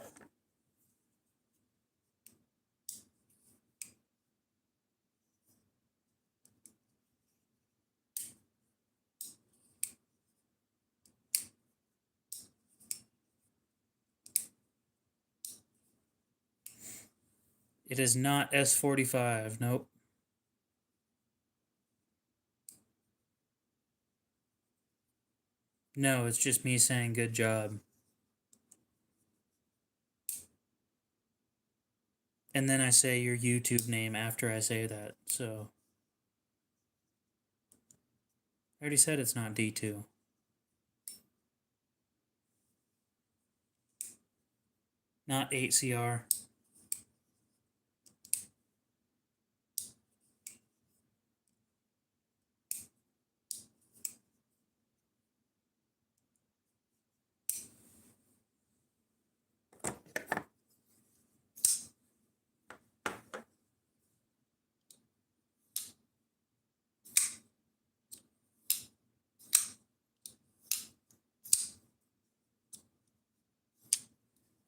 It is not S45. Nope. No, it's just me saying good job. And then I say your YouTube name after I say that, so. I already said it's not D2. Not 8CR.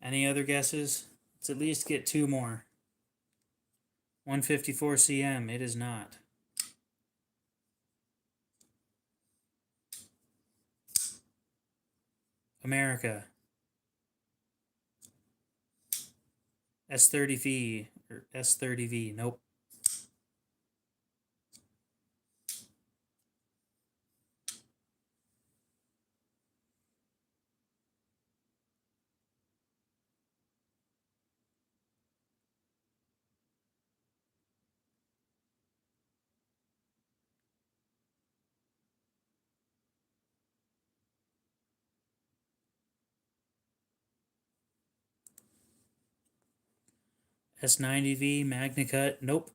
Any other guesses? Let's at least get two more. 154 cm. It is not. America. S30V or S30V. Nope. S90V, MagnaCut. Nope.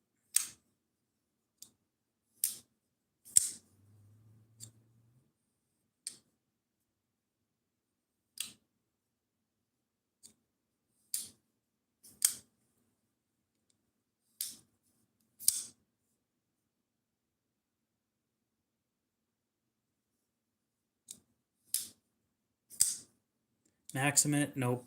Maximit. Nope.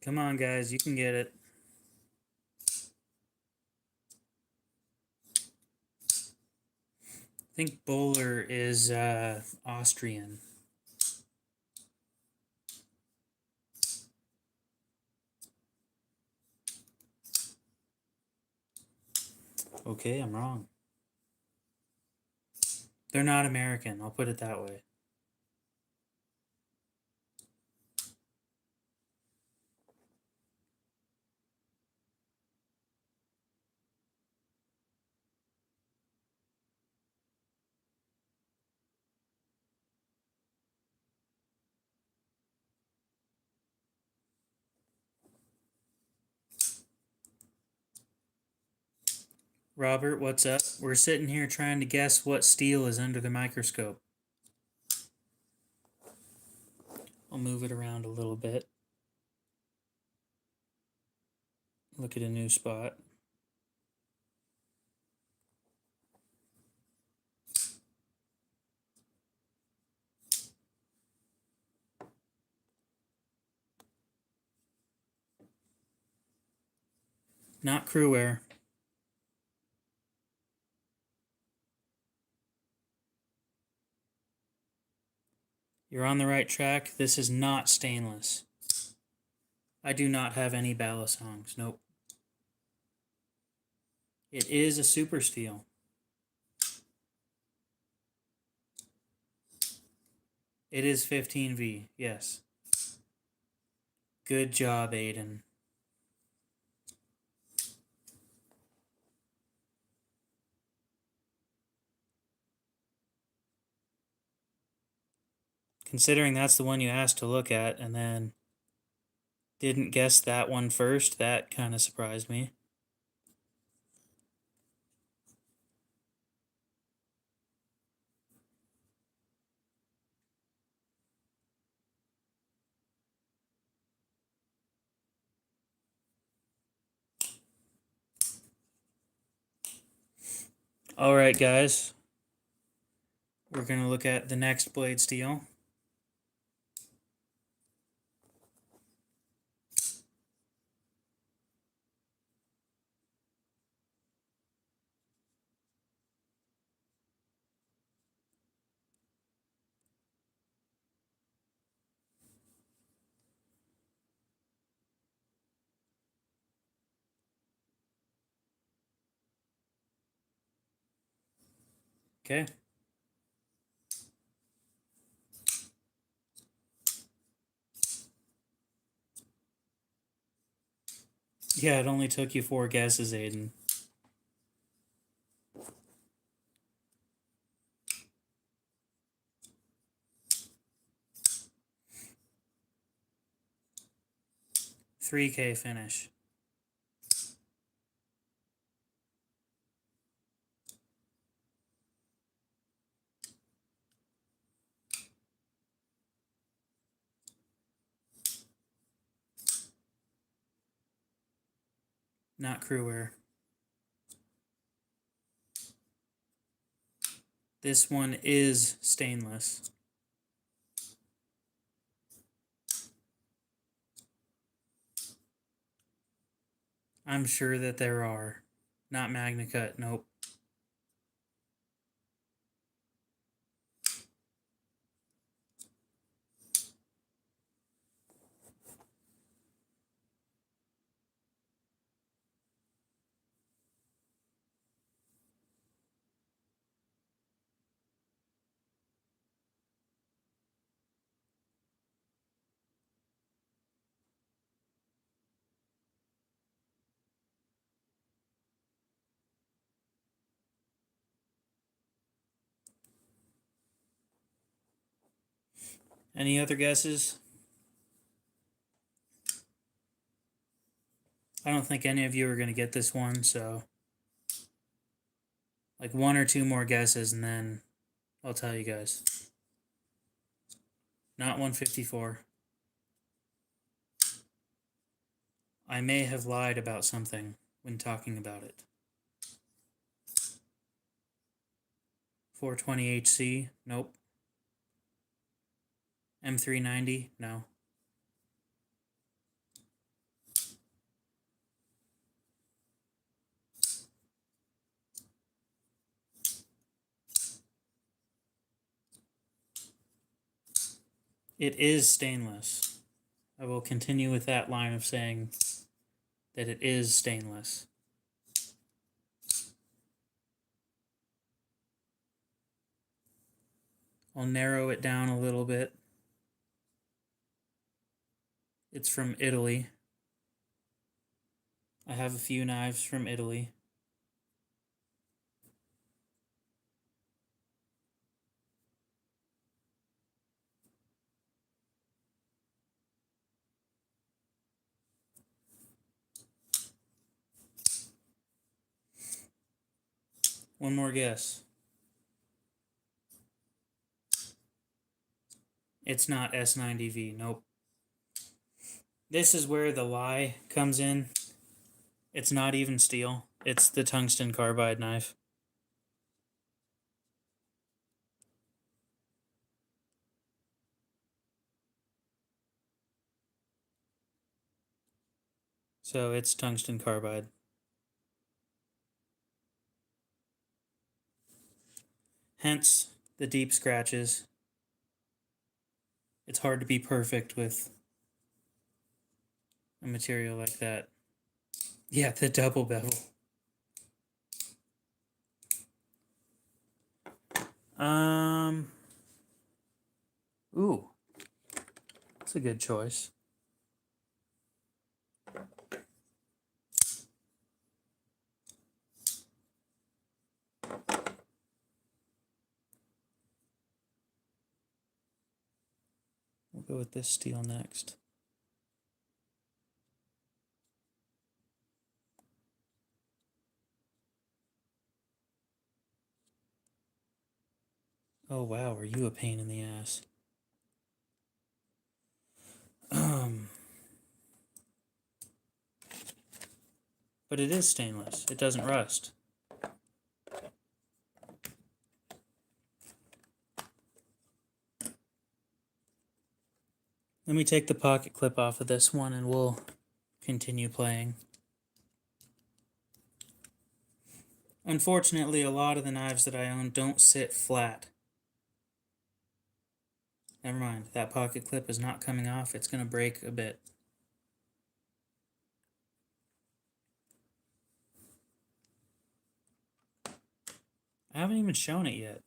Come on, guys. You can get it. I think Bowler is Austrian. Okay, I'm wrong. They're not American. I'll put it that way. Robert, what's up? We're sitting here trying to guess what steel is under the microscope. I'll move it around a little bit. Look at a new spot. Not Cruair. You're on the right track. This is not stainless. I do not have any Balisongs. Nope. It is a super steel. It is 15V, yes. Good job, Aiden. Considering that's the one you asked to look at and then didn't guess that one first, that kind of surprised me. All right, guys. We're going to look at the next blade steel. Okay. Yeah, it only took you 4 guesses, Aiden. $3K finish. Not Crewware. This one is stainless. I'm sure that there are. Not MagnaCut, nope. Any other guesses? I don't think any of you are going to get this one, so like 1 or 2 more guesses and then I'll tell you guys. Not 154. I may have lied about something when talking about it. 420HC, nope. M390, no. It is stainless. I will continue with that line of saying that it is stainless. I'll narrow it down a little bit. It's from Italy. I have a few knives from Italy. One more guess. It's not S90V, nope. This is where the lie comes in. It's not even steel. It's the tungsten carbide knife. So it's tungsten carbide. Hence the deep scratches. It's hard to be perfect with a material like that. Yeah, the double bevel. Ooh. That's a good choice. We'll go with this steel next. Oh wow, are you a pain in the ass? But it is stainless. It doesn't rust. Let me take the pocket clip off of this one and we'll continue playing. Unfortunately, a lot of the knives that I own don't sit flat. Never mind, that pocket clip is not coming off. It's going to break a bit. I haven't even shown it yet.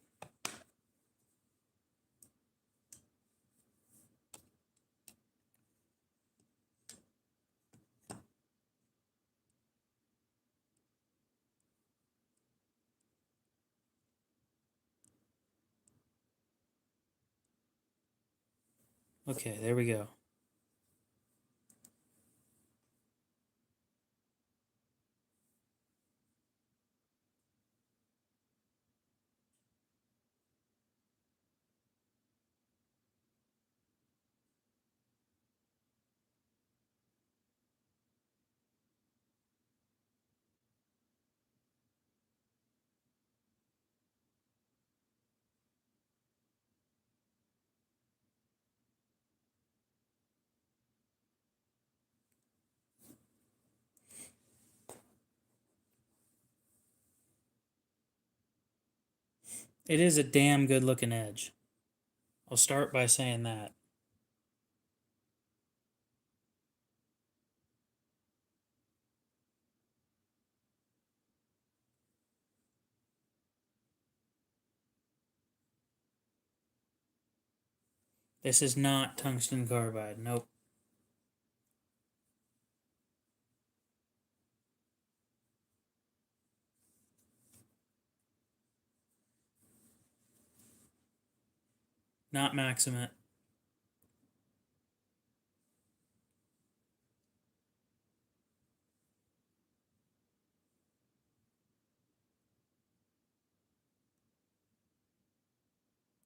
Okay, there we go. It is a damn good looking edge. I'll start by saying that. This is not tungsten carbide. Nope. Not Maximate.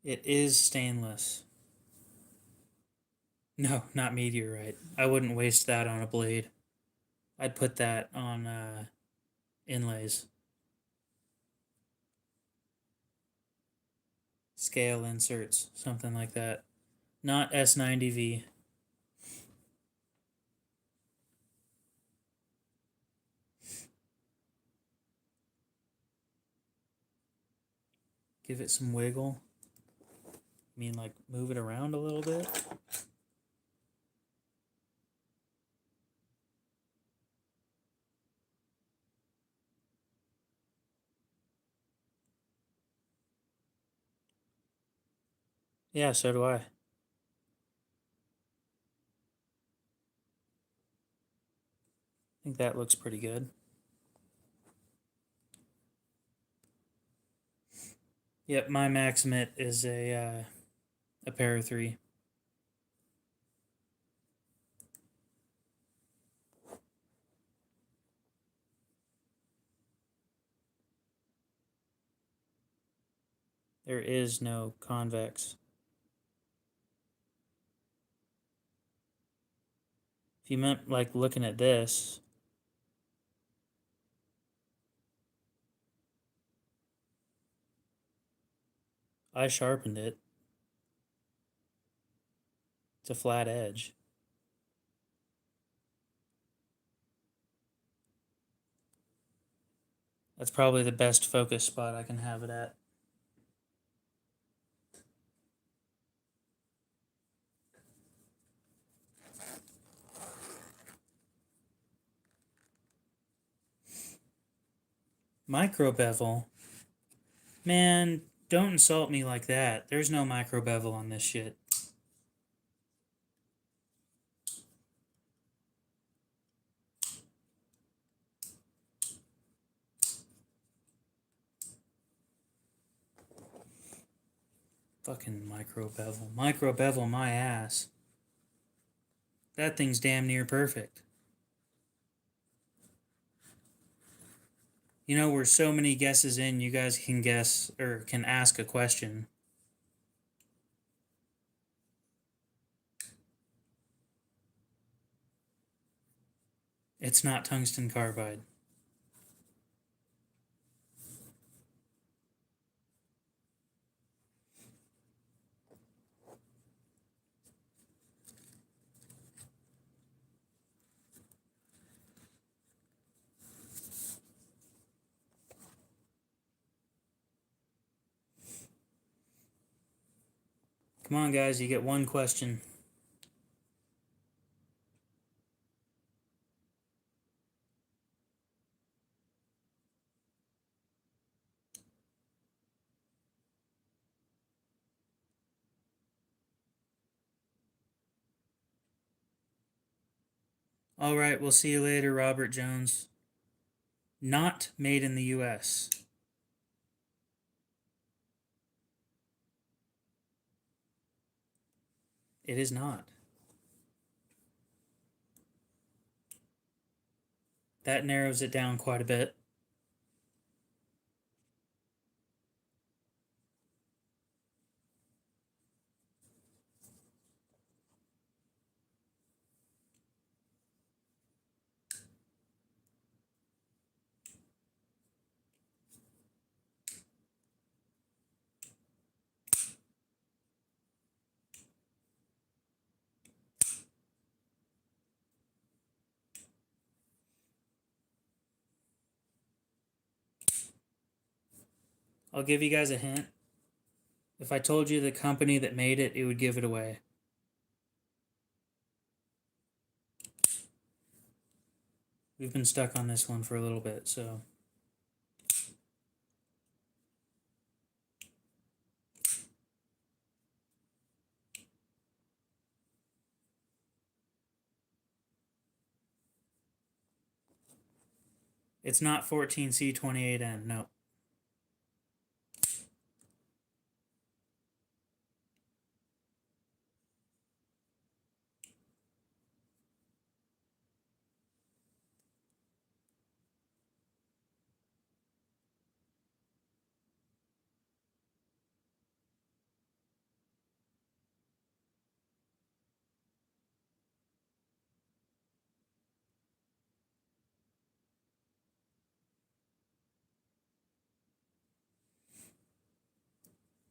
It is stainless. No, not meteorite. I wouldn't waste that on a blade. I'd put that on inlays. Scale inserts, something like that. Not S90V. Give it some wiggle. I mean, like, move it around a little bit. Yeah, so do I. Think that looks pretty good. Yep, my Maximate is a Para 3. There is no convex. If you meant like looking at this, I sharpened it. It's a flat edge. That's probably the best focus spot I can have it at. Micro bevel? Man, don't insult me like that. There's no micro bevel on this shit. Fucking micro bevel. Micro bevel my ass. That thing's damn near perfect. You know, we're so many guesses in, you guys can guess or can ask a question. It's not tungsten carbide. Come on, guys, you get one question. All right, we'll see you later, Robert Jones. Not made in the US. It is not. That narrows it down quite a bit. I'll give you guys a hint. If I told you the company that made it, it would give it away. We've been stuck on this one for a little bit, so. It's not 14C28N, no.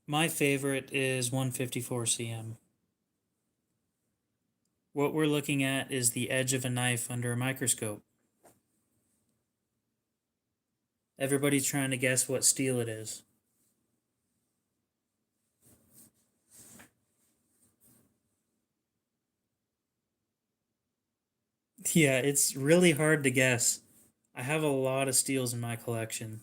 My favorite is 154cm. What we're looking at is the edge of a knife under a microscope. Everybody's trying to guess what steel it is. Yeah, it's really hard to guess. I have a lot of steels in my collection.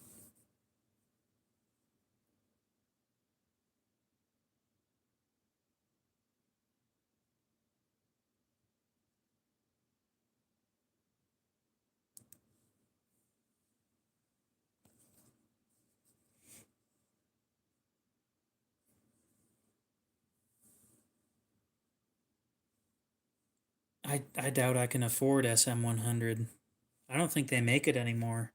I doubt I can afford SM100. I don't think they make it anymore.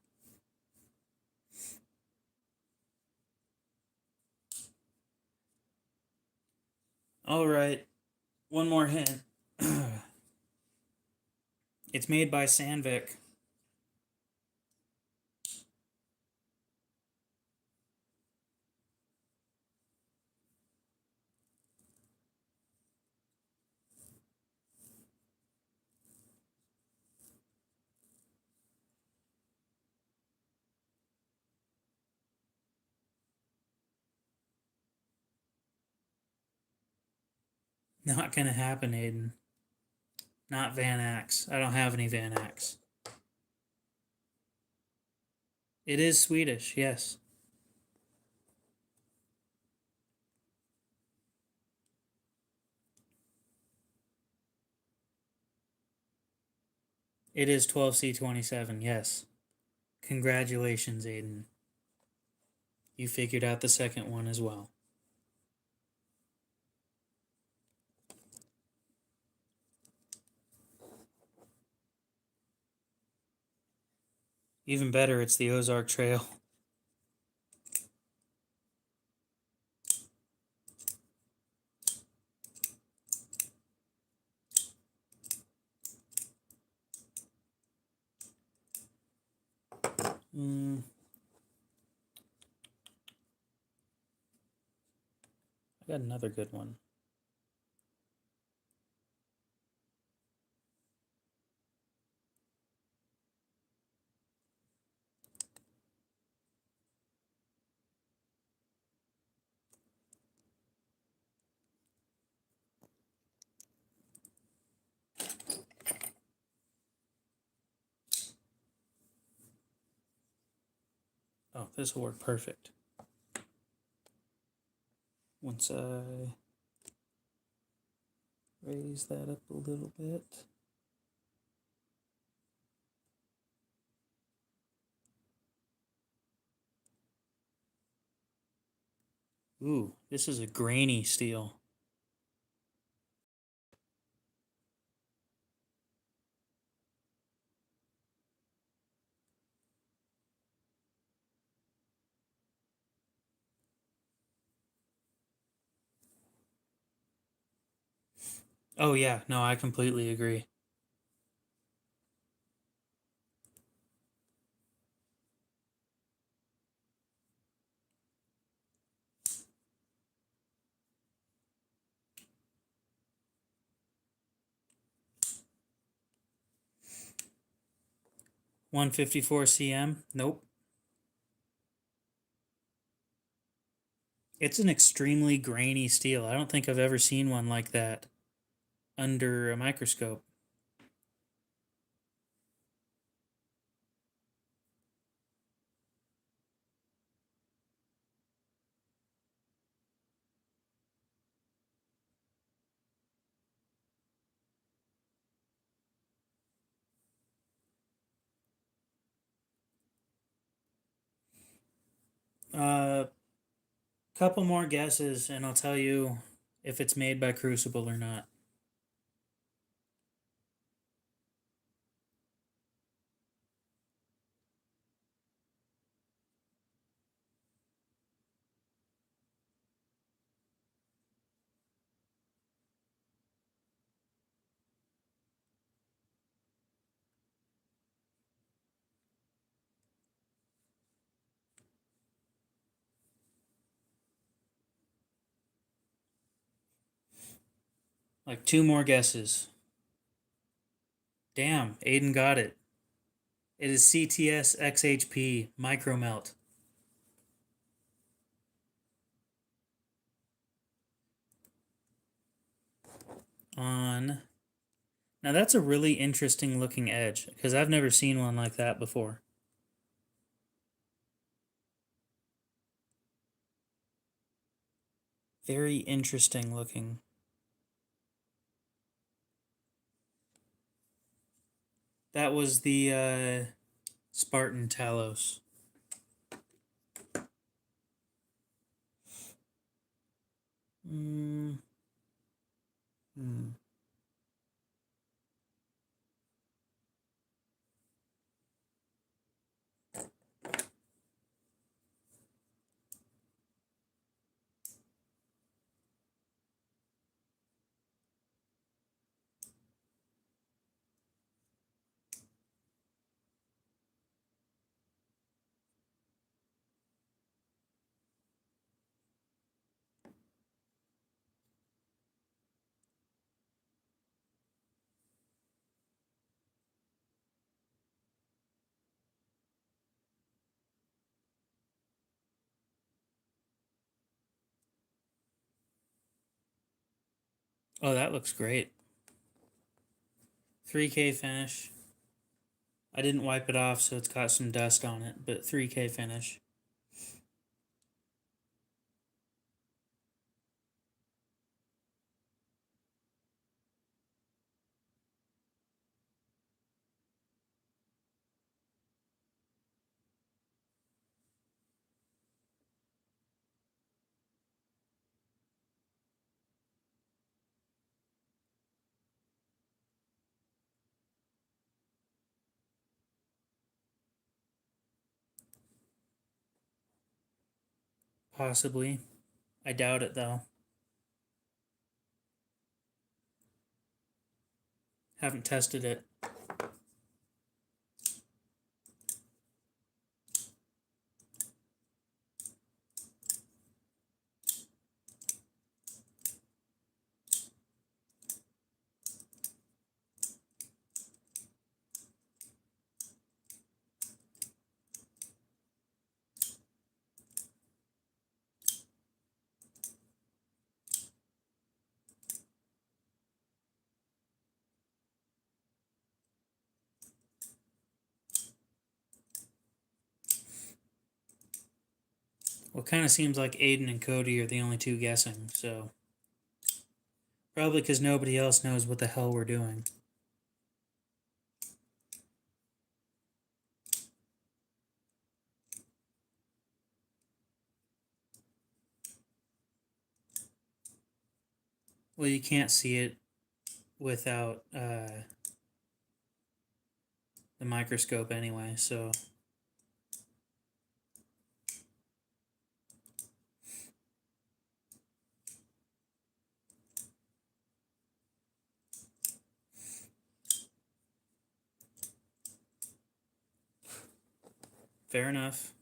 All right, one more hint. It's made by Sandvik. Not gonna happen, Aiden. Not Van Axe. I don't have any Van Axe. It is Swedish, yes. It is 12C27, yes. Congratulations, Aiden. You figured out the second one as well. Even better, it's the Ozark Trail. I got another good one. Oh, this will work perfect. Once I raise that up a little bit. Ooh, this is a grainy steel. Oh yeah, no, I completely agree. $154 cm? Nope. It's an extremely grainy steel. I don't think I've ever seen one like that under a microscope. Couple more guesses, and I'll tell you if it's made by Crucible or not. Like two more guesses. Damn, Aiden got it. It is CTS XHP Micromelt. On. Now that's a really interesting looking edge because I've never seen one like that before. Very interesting looking. That was the Spartan Talos. Hmm. Oh, that looks great. 3K finish. I didn't wipe it off, so it's got some dust on it, but 3K finish. Possibly. I doubt it though. Haven't tested it. Well, kind of seems like Aiden and Cody are the only two guessing, so probably because nobody else knows what the hell we're doing. Well, you can't see it without the microscope anyway, so... Fair enough.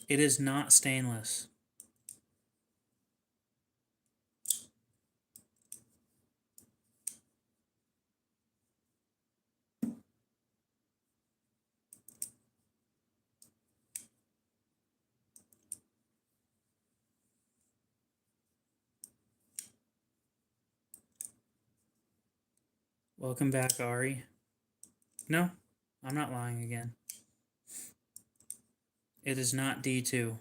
It is not stainless. Welcome back, Ari. No, I'm not lying again. It is not D2.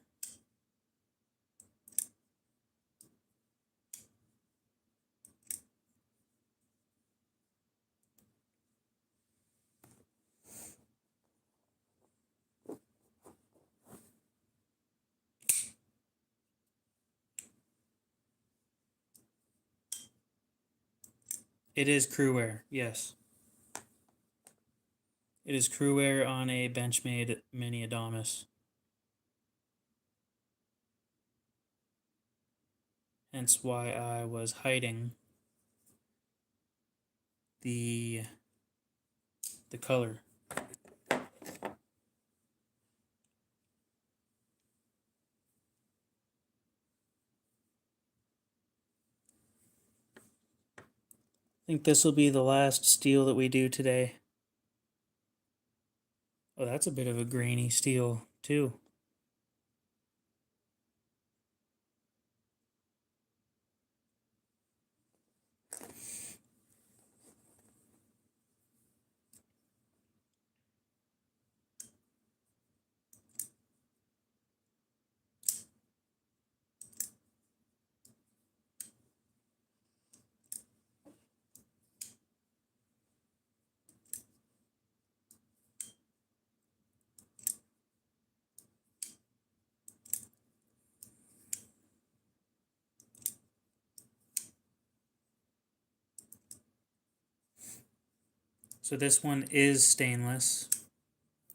It is Crewware, yes. It is Crewware on a Benchmade Mini Adamas. Hence why I was hiding the color. I think this will be the last steel that we do today. Oh, that's a bit of a grainy steel, too. So this one is stainless.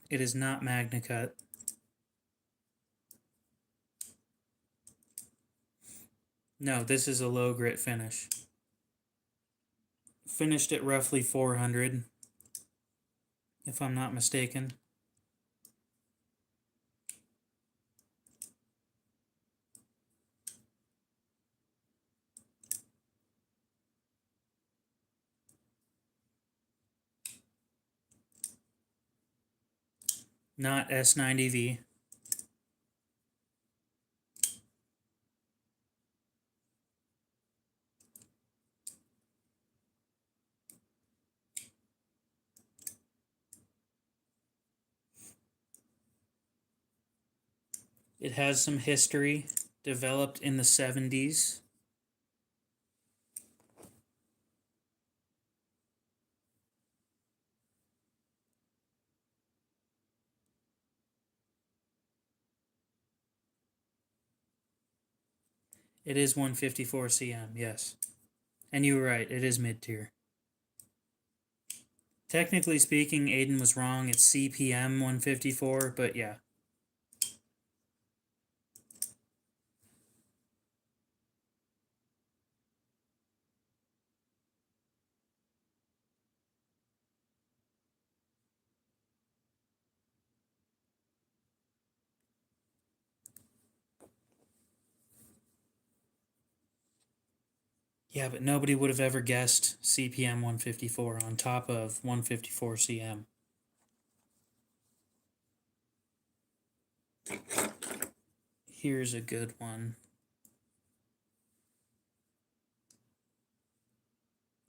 It is not MagnaCut. No, this is a low grit finish. Finished at roughly 400, if I'm not mistaken. Not S90V. It has some history, developed in the 70s. It is 154 cm, yes. And you were right, it is mid-tier. Technically speaking, Aiden was wrong. It's CPM 154, but yeah. Yeah, but nobody would have ever guessed CPM 154 on top of 154 cm. Here's a good one.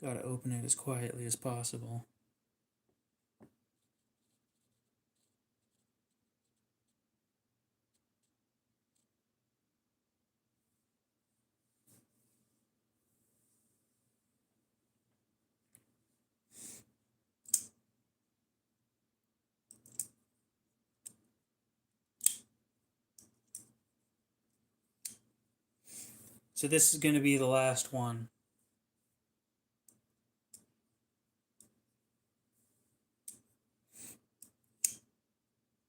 Gotta open it as quietly as possible. So this is going to be the last one.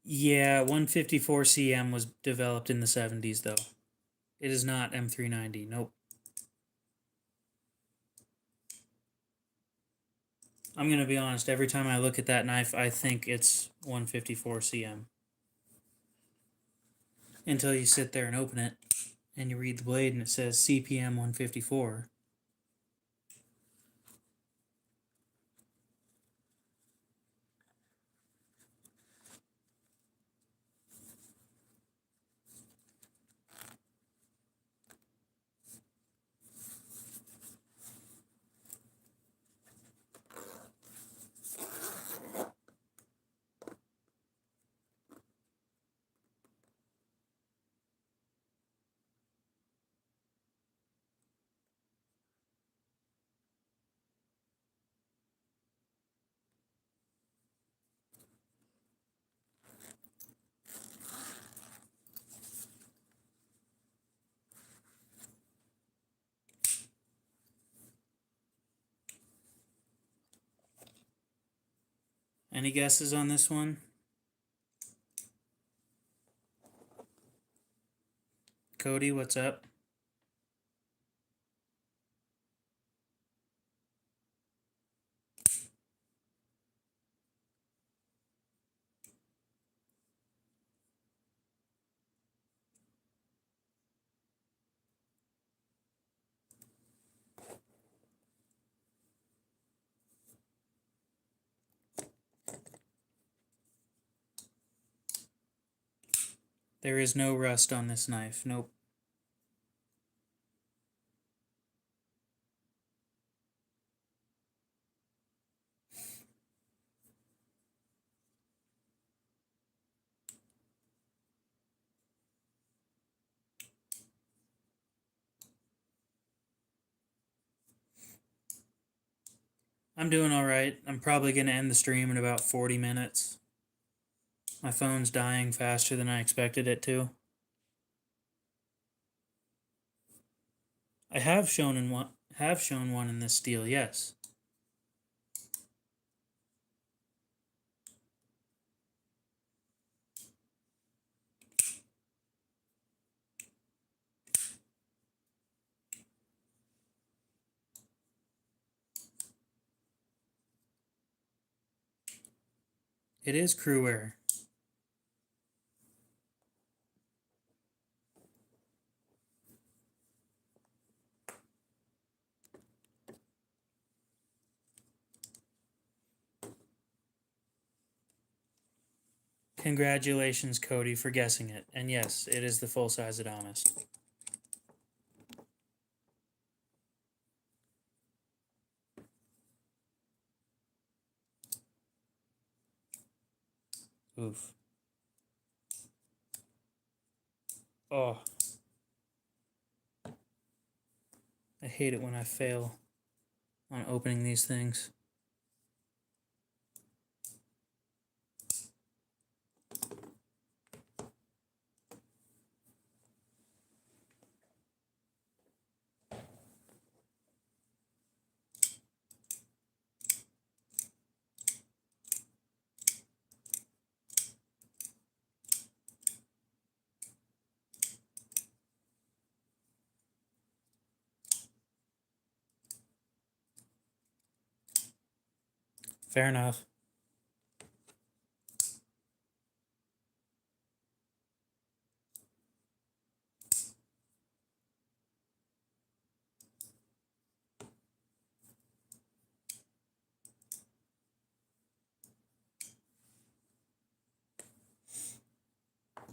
Yeah, 154 CM was developed in the 70s, though. It is not M390. Nope. I'm going to be honest. Every time I look at that knife, I think it's 154 CM. Until you sit there and open it, and you read the blade, and it says CPM 154. Any guesses on this one? Cody, what's up? There is no rust on this knife. Nope. I'm doing alright. I'm probably going to end the stream in about 40 minutes. My phone's dying faster than I expected it to. I have shown one in this steel, yes. It is Cruwear. Congratulations, Cody, for guessing it. And yes, it is the full-size Adamas. Oof. Oh. I hate it when I fail on opening these things. Fair enough.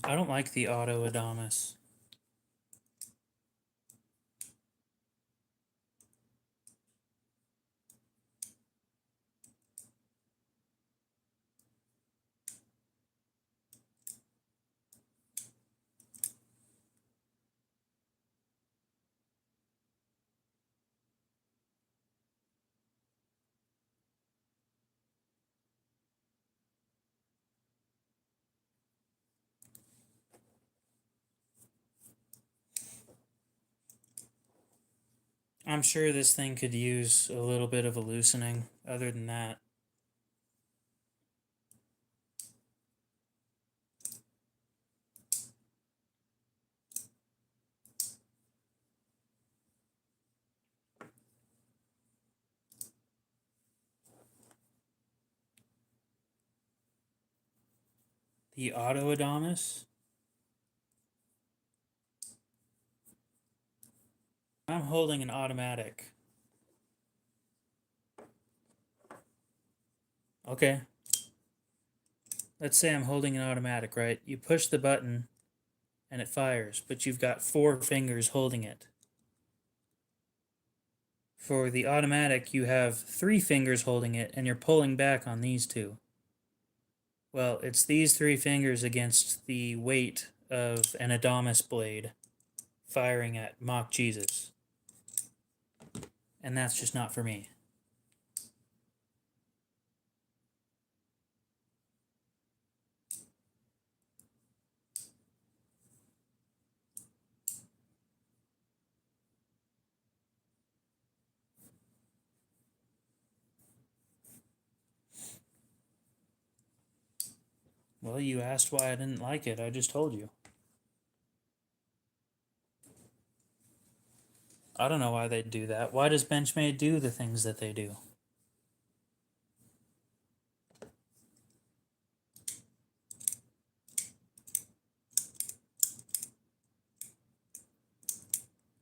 I don't like the auto Adamas. I'm sure this thing could use a little bit of a loosening other than that. The Auto Adamas. I'm holding an automatic. Okay. Let's say I'm holding an automatic, right? You push the button and it fires, but you've got 4 fingers holding it. For the automatic, you have 3 fingers holding it and you're pulling back on these 2. Well, it's these 3 fingers against the weight of an Adamas blade firing at Mach Jesus. And that's just not for me. Well, you asked why I didn't like it. I just told you. I don't know why they'd do that. Why does Benchmade do the things that they do?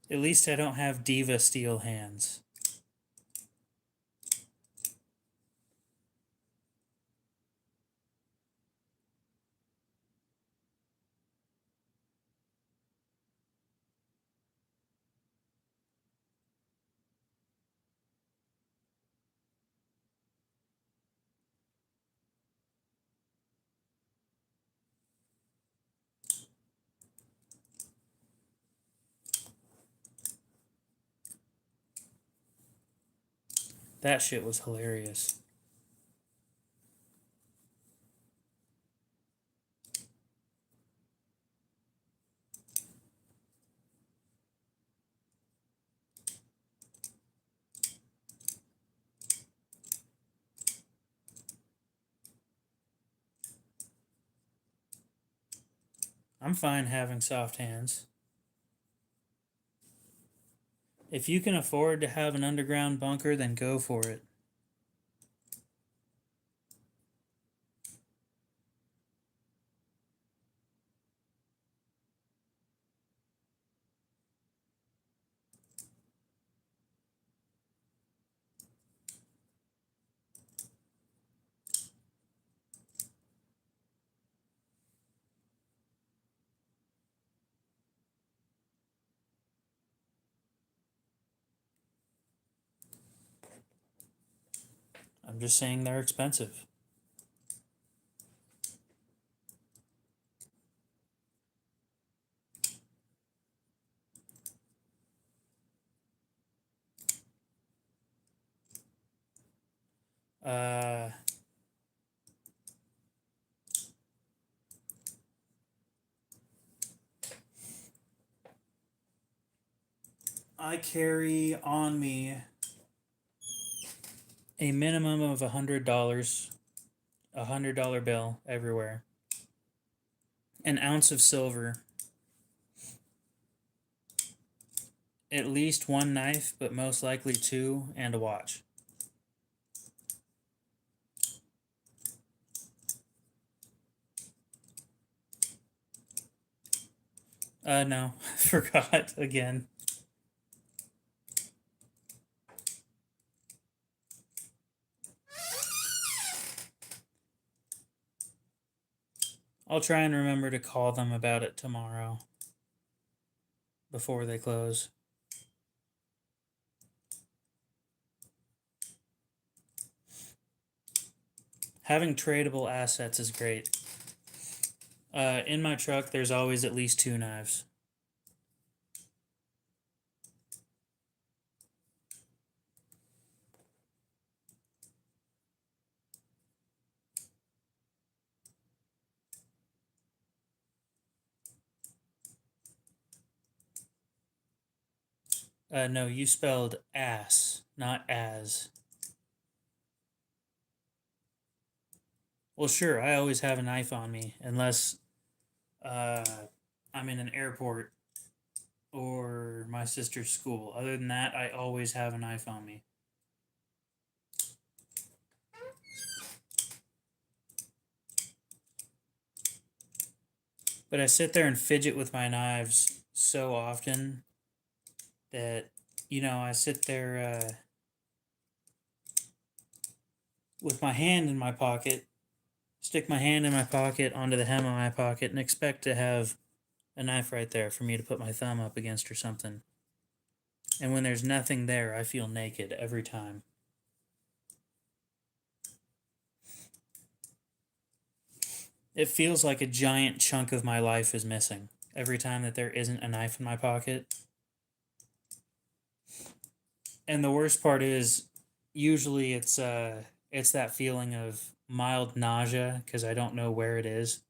At least I don't have Diva steel hands. That shit was hilarious. I'm fine having soft hands. If you can afford to have an underground bunker, then go for it. I'm just saying they're expensive. Uh, I carry on me a minimum of $100, $100 bill everywhere, an ounce of silver, at least 1 knife, but most likely 2, and a watch. No, forgot again. I'll try and remember to call them about it tomorrow before they close. Having tradable assets is great. In my truck, there's always at least 2 knives. No, you spelled ass, not as. Well, sure, I always have a knife on me, unless uh, I'm in an airport or my sister's school. Other than that, I always have a knife on me. But I sit there and fidget with my knives so often that, I sit there with my hand in my pocket, stick my hand in my pocket onto the hem of my pocket, and expect to have a knife right there for me to put my thumb up against or something. And when there's nothing there, I feel naked every time. It feels like a giant chunk of my life is missing every time that there isn't a knife in my pocket. And the worst part is, usually it's that feeling of mild nausea because I don't know where it is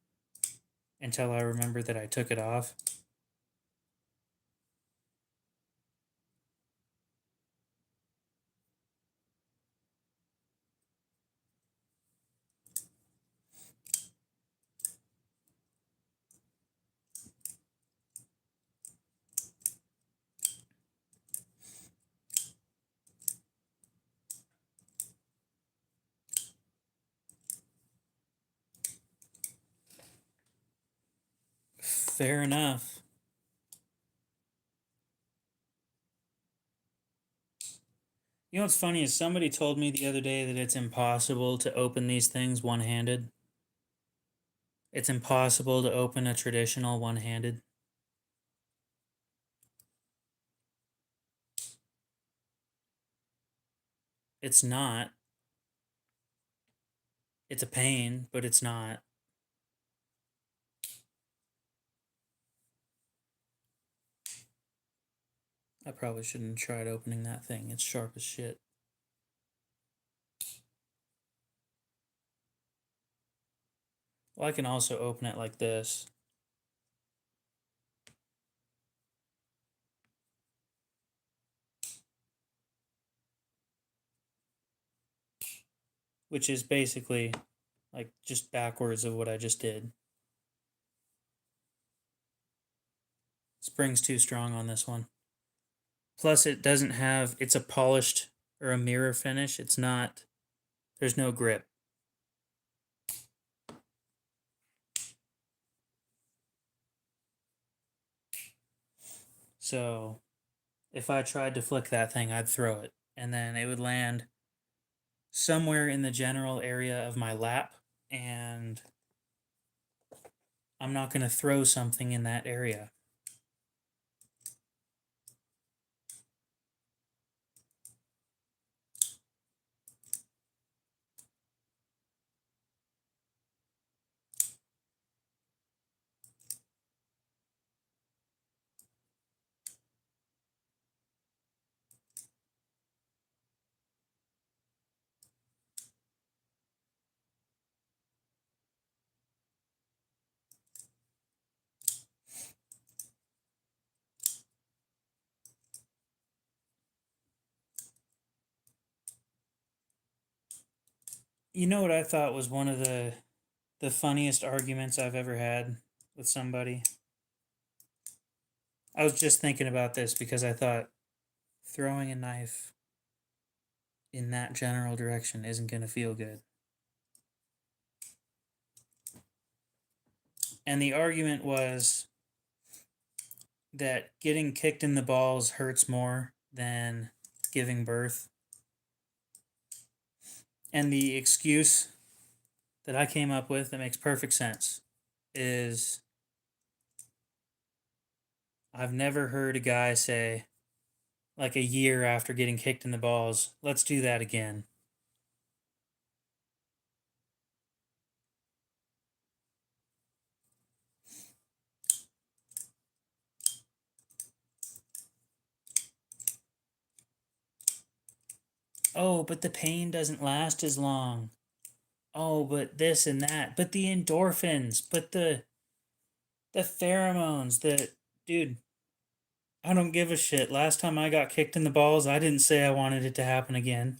until I remember that I took it off. Fair enough. You know what's funny is somebody told me the other day that it's impossible to open these things one-handed. It's impossible to open a traditional one-handed. It's not. It's a pain, but it's not. I probably shouldn't have tried opening that thing. It's sharp as shit. Well, I can also open it like this. Which is basically like just backwards of what I just did. Spring's too strong on this one. Plus, it doesn't have, it's a polished or a mirror finish. It's not, there's no grip. So, if I tried to flick that thing, I'd throw it. And then it would land somewhere in the general area of my lap. And I'm not going to throw something in that area. You know what I thought was one of the funniest arguments I've ever had with somebody? I was just thinking about this because I thought throwing a knife in that general direction isn't going to feel good. And the argument was that getting kicked in the balls hurts more than giving birth. And the excuse that I came up with that makes perfect sense is I've never heard a guy say, like a year after getting kicked in the balls, let's do that again. Oh, but the pain doesn't last as long. Oh, but this and that. But the endorphins, but the pheromones, the dude, I don't give a shit. Last time I got kicked in the balls, I didn't say I wanted it to happen again.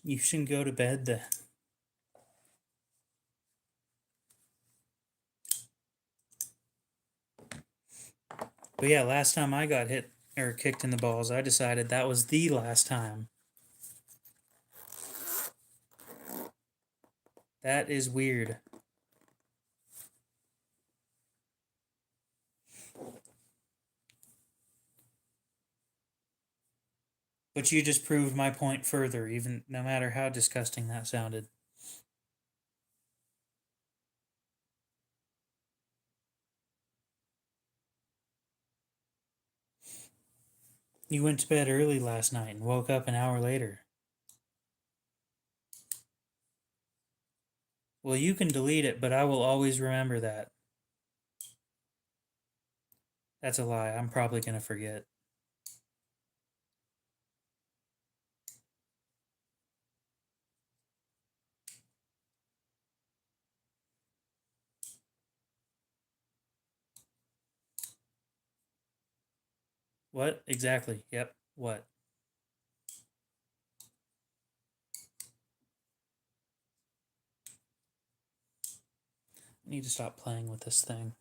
You shouldn't go to bed then. But yeah, last time I got hit or kicked in the balls, I decided that was the last time. That is weird. But you just proved my point further, even no matter how disgusting that sounded. You went to bed early last night and woke up an hour later. Well, you can delete it, but I will always remember that. That's a lie. I'm probably going to forget. What? Exactly. Yep. What? I need to stop playing with this thing.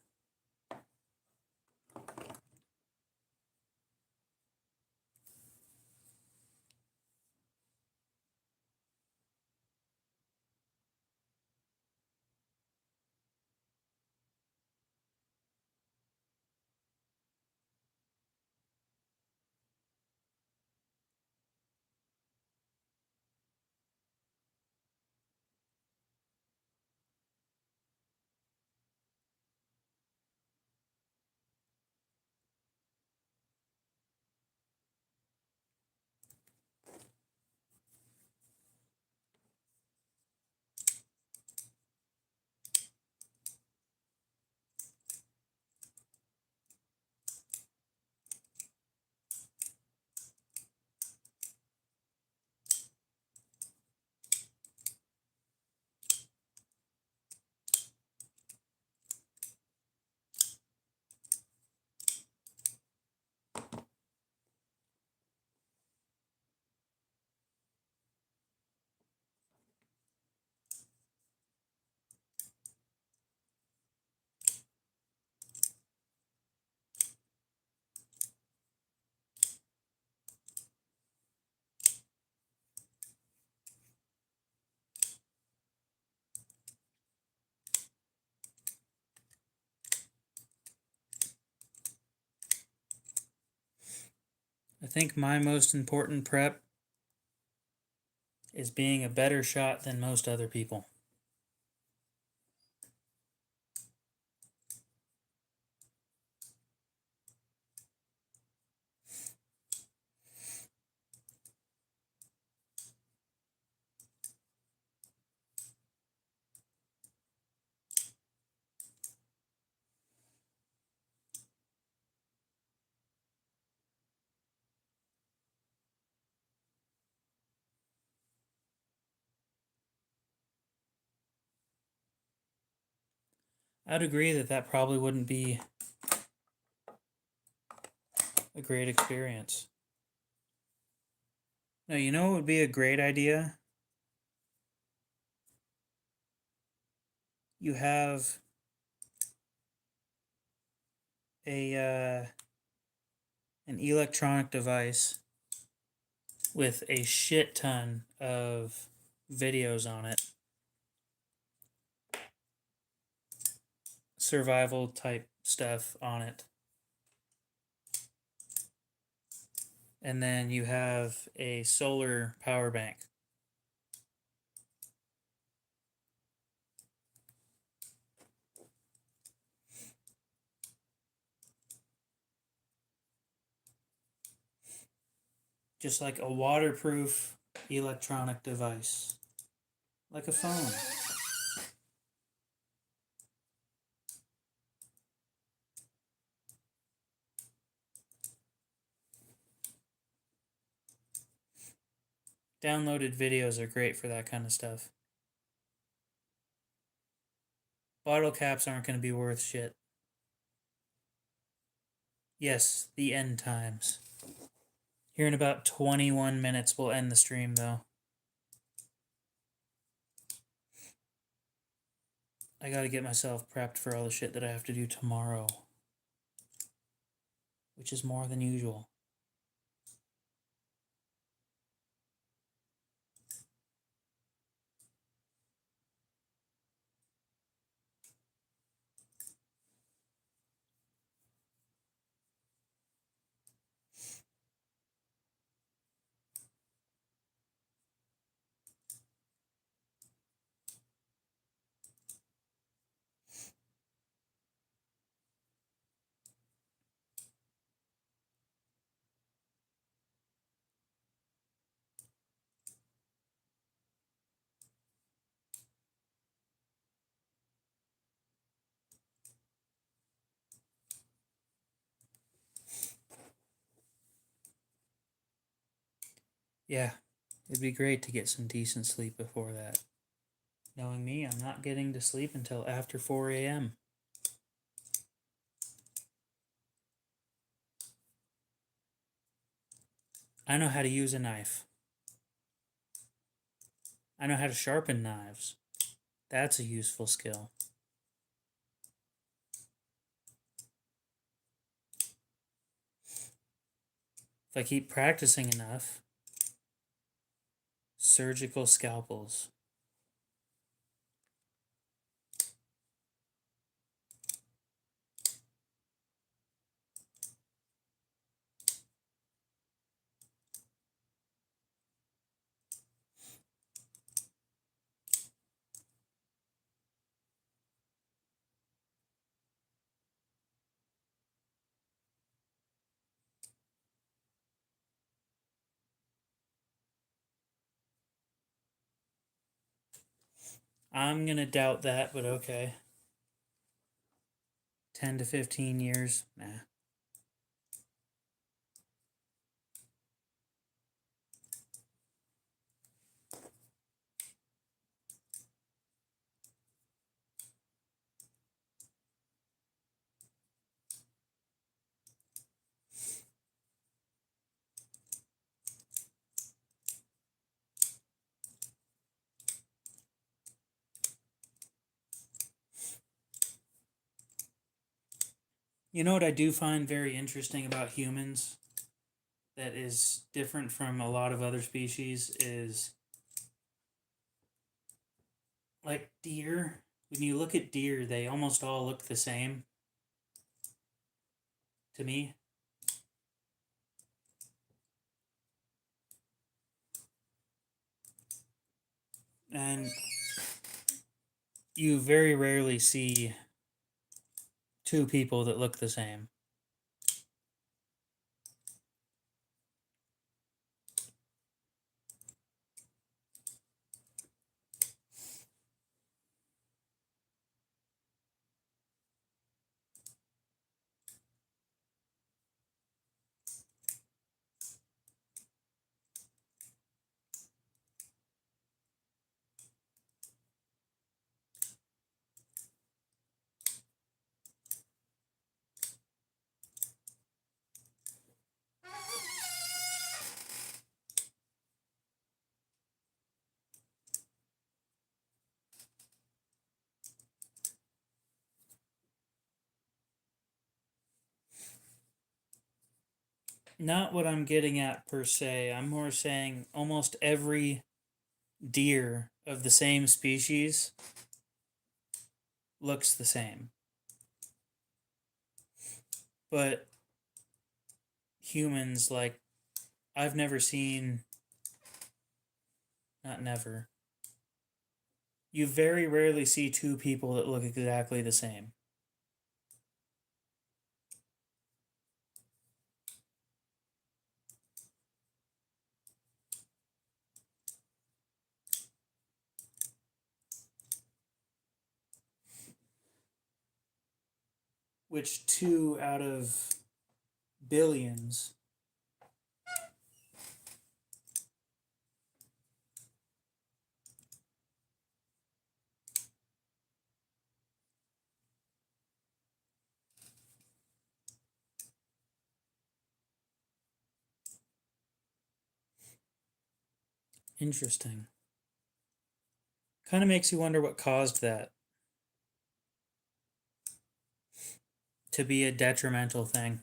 I think my most important prep is being a better shot than most other people. I'd agree that that probably wouldn't be a great experience. No, you know what would be a great idea? You have a an electronic device with a shit ton of videos on it, survival type stuff on it, and then you have a solar power bank. Just like a waterproof electronic device, like a phone. Downloaded videos are great for that kind of stuff. Bottle caps aren't going to be worth shit. Yes, the end times. Here in about 21 minutes, we'll end the stream, though. I gotta get myself prepped for all the shit that I have to do tomorrow. Which is more than usual. Yeah, it'd be great to get some decent sleep before that. Knowing me, I'm not getting to sleep until after 4 a.m. I know how to use a knife. I know how to sharpen knives. That's a useful skill. If I keep practicing enough, surgical scalpels. I'm gonna doubt that, but okay. 10 to 15 years? Nah. You know what I do find very interesting about humans that is different from a lot of other species is like deer. When you look at deer, they almost all look the same to me. And you very rarely see two people that look the same. Not what I'm getting at per se. I'm more saying almost every deer of the same species looks the same. But humans, like, I've never seen. Not never. You very rarely see two people that look exactly the same. Which 2 out of billions Interesting. Kind of makes you wonder what caused that to be a detrimental thing.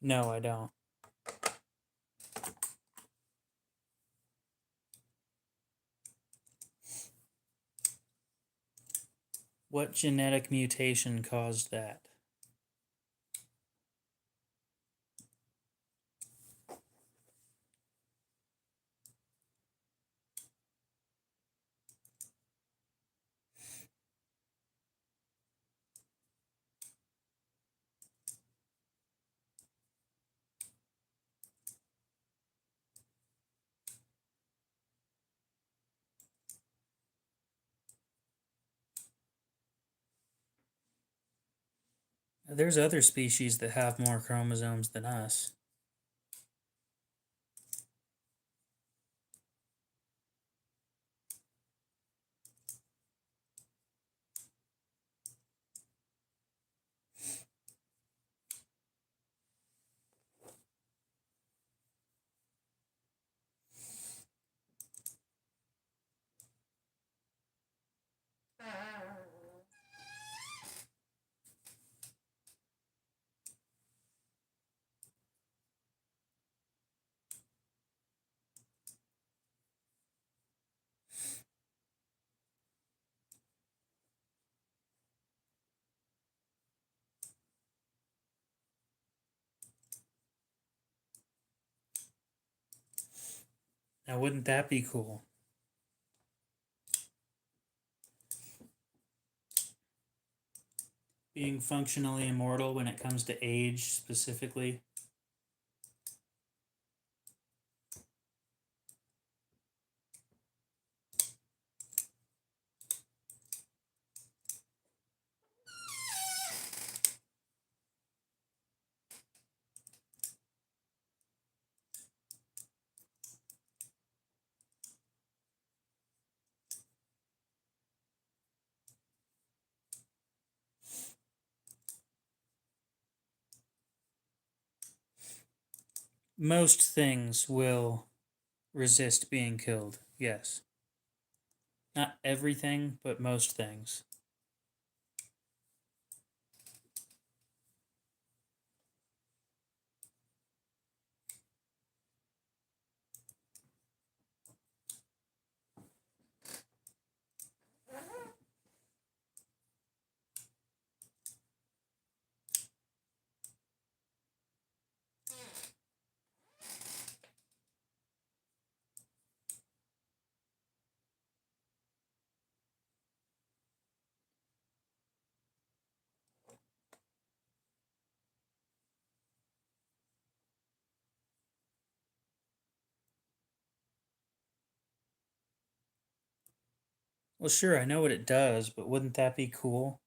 No, I don't. What genetic mutation caused that? There's other species that have more chromosomes than us. Now, wouldn't that be cool? Being functionally immortal when it comes to age specifically. Most things will resist being killed, yes. Not everything, but most things. Well, sure, I know what it does, but wouldn't that be cool?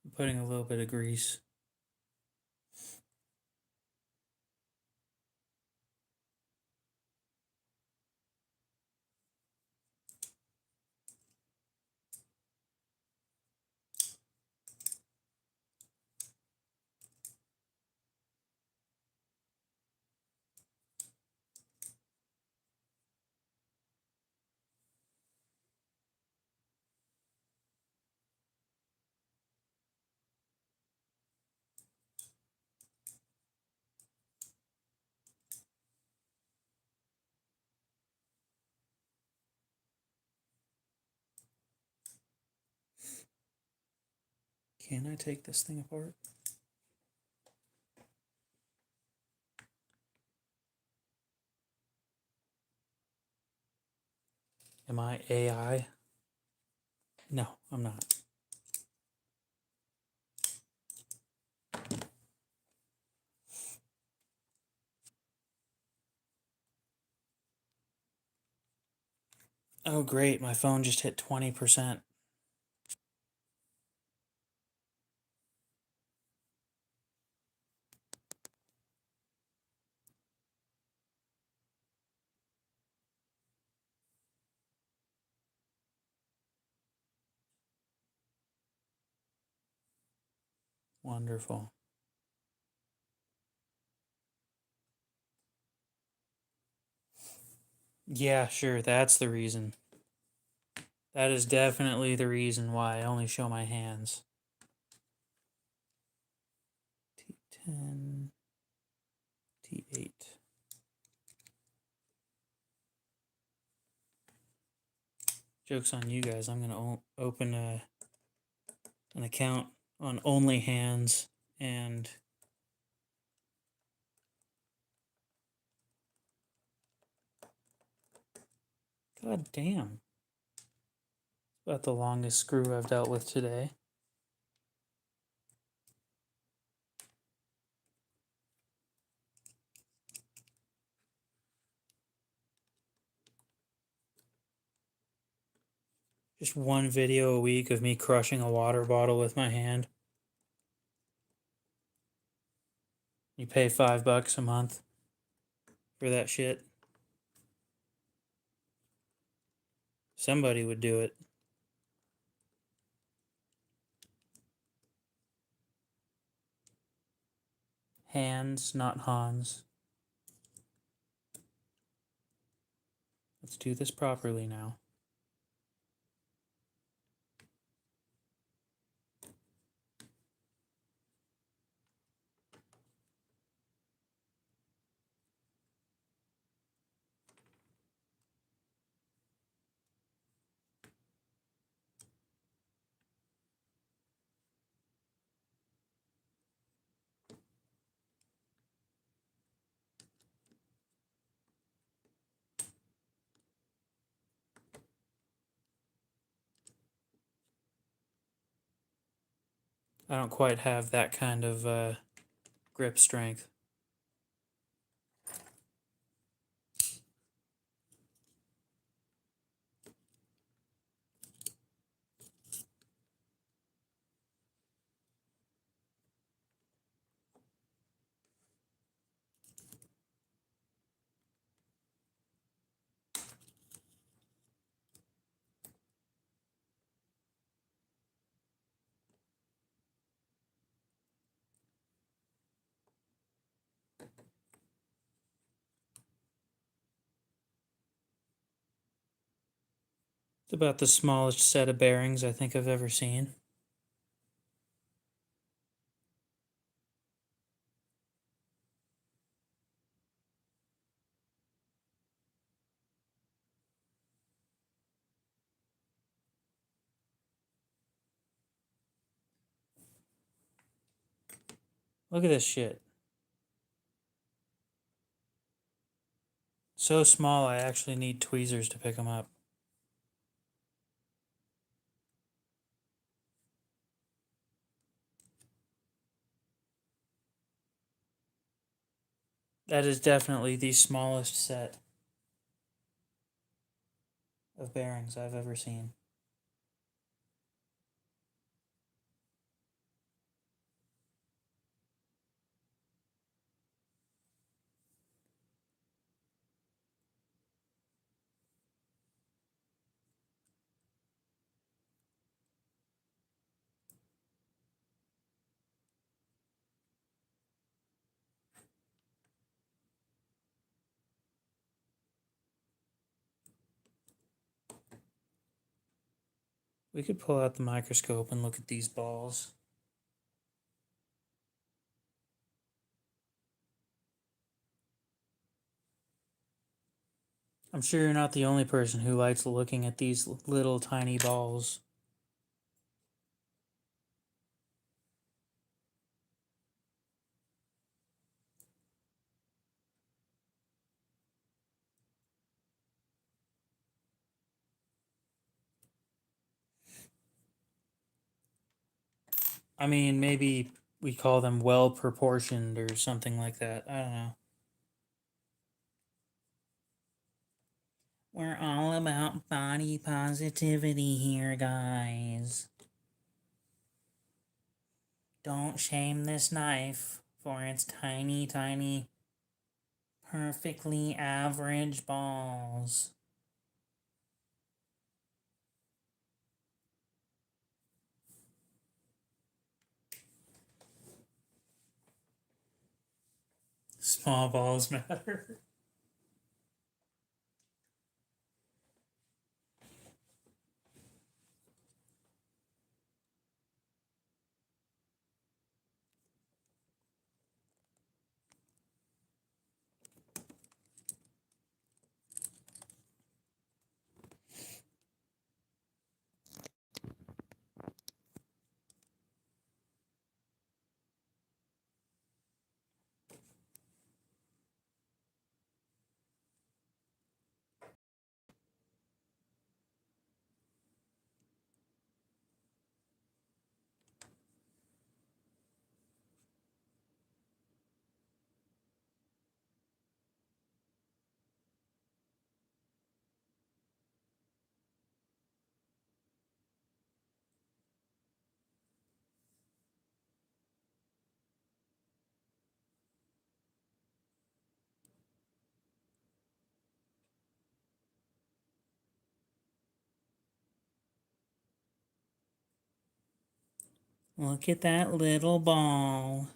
I'm putting a little bit of grease. Can I take this thing apart? Am I AI? No, I'm not. Oh, great. My phone just hit 20%. Wonderful. Yeah, sure. That's the reason. That is definitely the reason why I only show my hands. T10, T8. Joke's on you guys. I'm going to open an account on OnlyHands and god damn. About the longest screw I've dealt with today. Just one video a week of me crushing a water bottle with my hand. You pay $5 a month for that shit. Somebody would do it. Hands, not Hans. Let's do this properly now. I don't quite have that kind of grip strength. It's about the smallest set of bearings I think I've ever seen. Look at this shit. So small I actually need tweezers to pick them up. That is definitely the smallest set of bearings I've ever seen. We could pull out the microscope and look at these balls. I'm sure you're not the only person who likes looking at these little tiny balls. I mean, maybe we call them well proportioned or something like that. I don't know. We're all about body positivity here, guys. Don't shame this knife for its tiny, tiny, perfectly average balls. Small balls matter. Look at that little ball.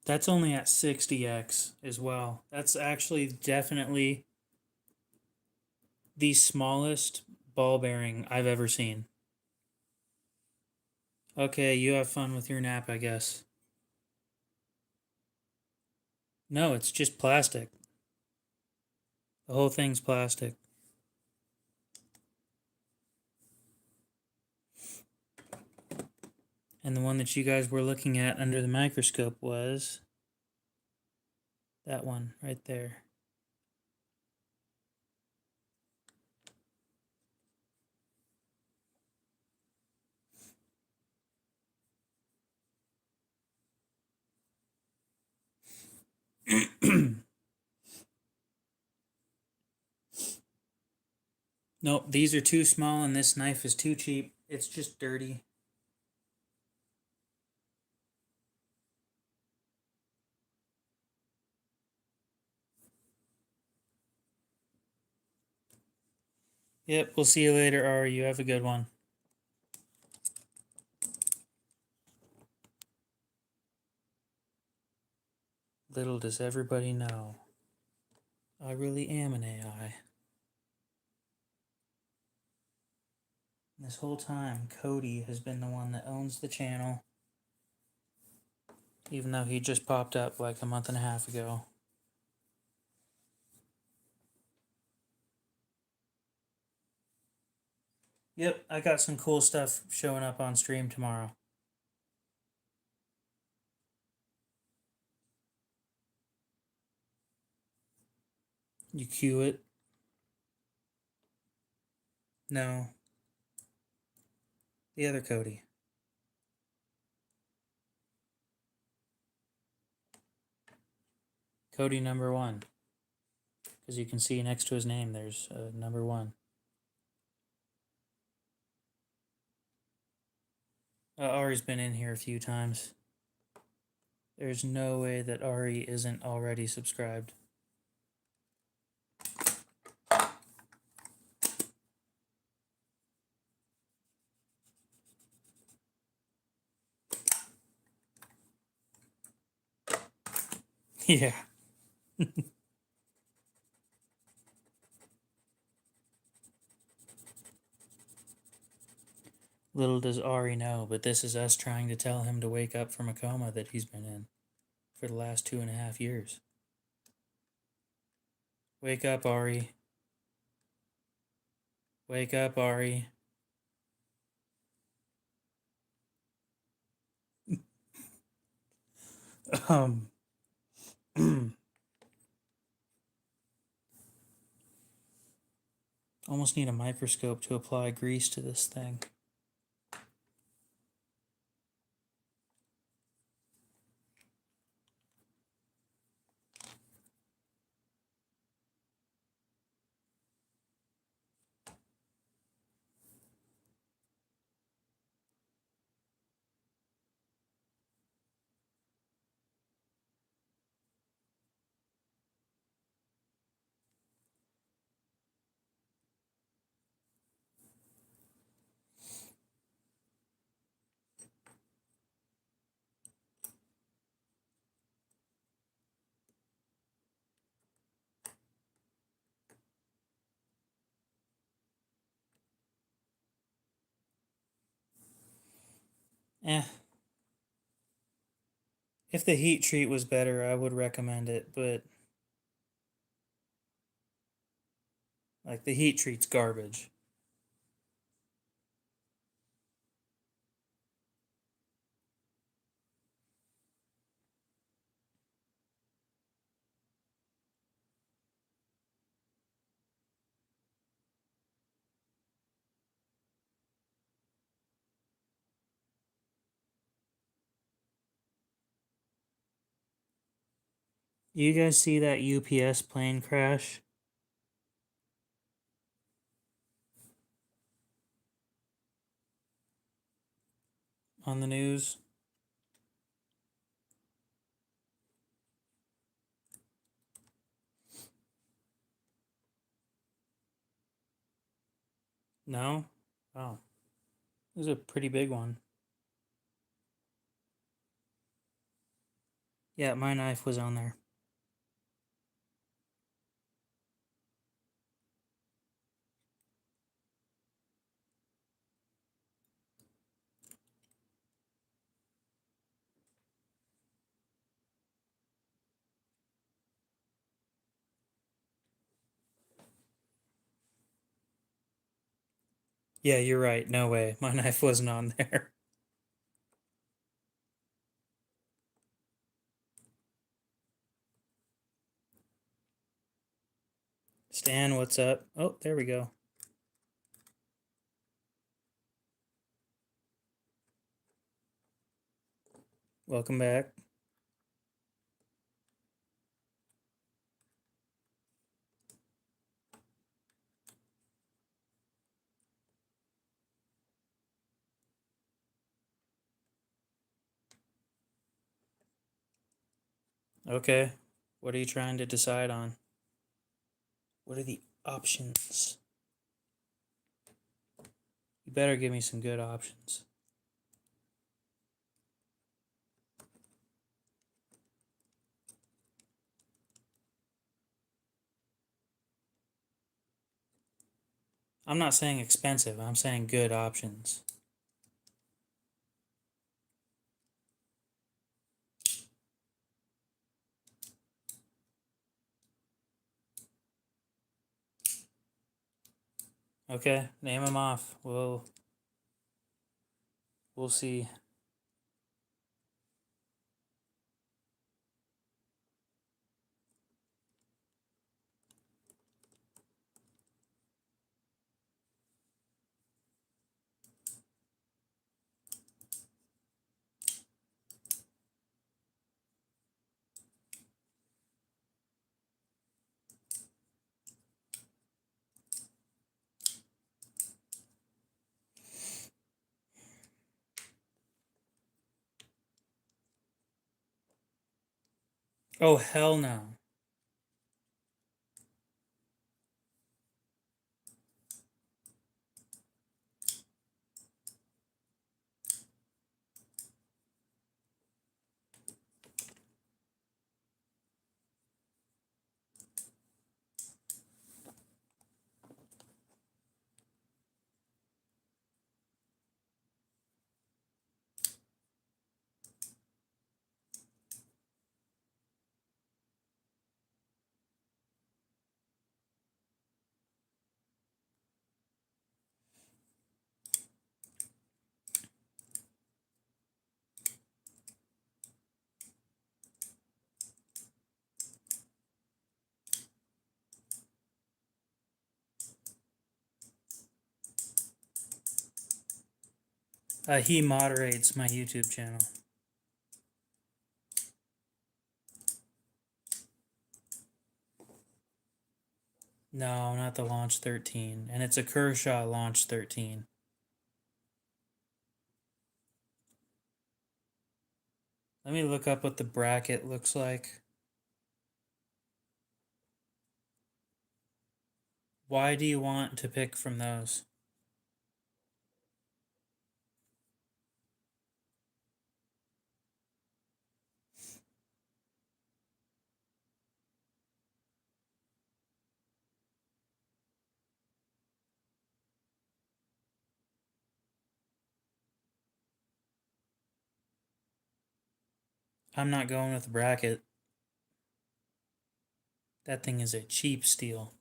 That's only at 60x as well. That's actually definitely the smallest ball bearing I've ever seen. Okay, you have fun with your nap, I guess. No, it's just plastic. The whole thing's plastic. And the one that you guys were looking at under the microscope was that one right there. Nope, these are too small and this knife is too cheap. It's just dirty. Yep, we'll see you later, Ari. You have a good one. Little does everybody know, I really am an AI. This whole time, Cody has been the one that owns the channel, even though he just popped up like a month and a half ago. Yep, I got some cool stuff showing up on stream tomorrow. You cue it? No. The other Cody. Cody #1. Because you can see next to his name, there's #1. Ari's been in here a few times. There's no way that Ari isn't already subscribed. Yeah. Little does Ari know, but this is us trying to tell him to wake up from a coma that he's been in for the last 2.5 years. Wake up, Ari. Wake up, Ari. um Almost need a microscope to apply grease to this thing. Eh. If the heat treat was better, I would recommend it, but like the heat treat's garbage. You guys see that UPS plane crash on the news? No? Oh. It was a pretty big one. Yeah, my knife was on there. Yeah, you're right. No way. My knife wasn't on there. Stan, what's up? Oh, there we go. Welcome back. Okay. What are you trying to decide on? What are the options? You better give me some good options. I'm not saying expensive, I'm saying good options. Okay, name them off. We'll see. Oh, hell no. He moderates my YouTube channel. No, not the Launch 13. And it's a Kershaw Launch 13. Let me look up what the bracket looks like. Why do you want to pick from those? I'm not going with the bracket. That thing is a cheap steal.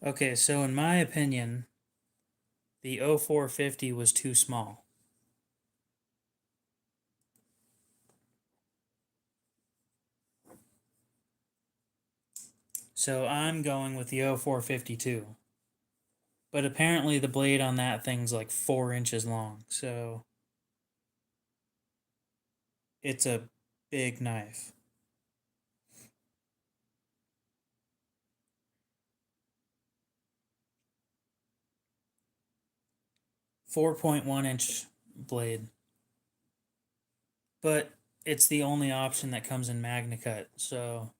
Okay, so in my opinion, the 0450 was too small. So I'm going with the 0452. But apparently the blade on that thing's like 4 inches long, so it's a big knife. 4.1-inch blade. But it's the only option that comes in MagnaCut, so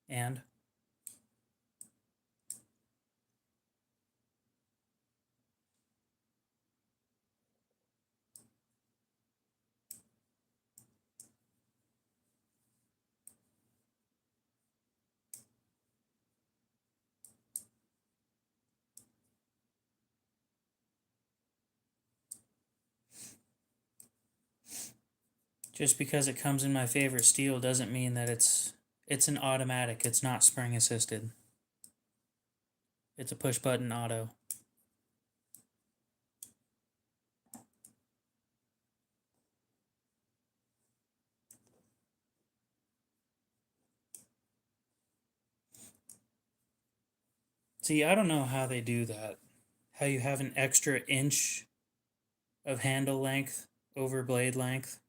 and just because it comes in my favorite steel doesn't mean that it's an automatic. It's not spring assisted. It's a push button auto. See, I don't know how they do that. How you have an extra inch of handle length over blade length.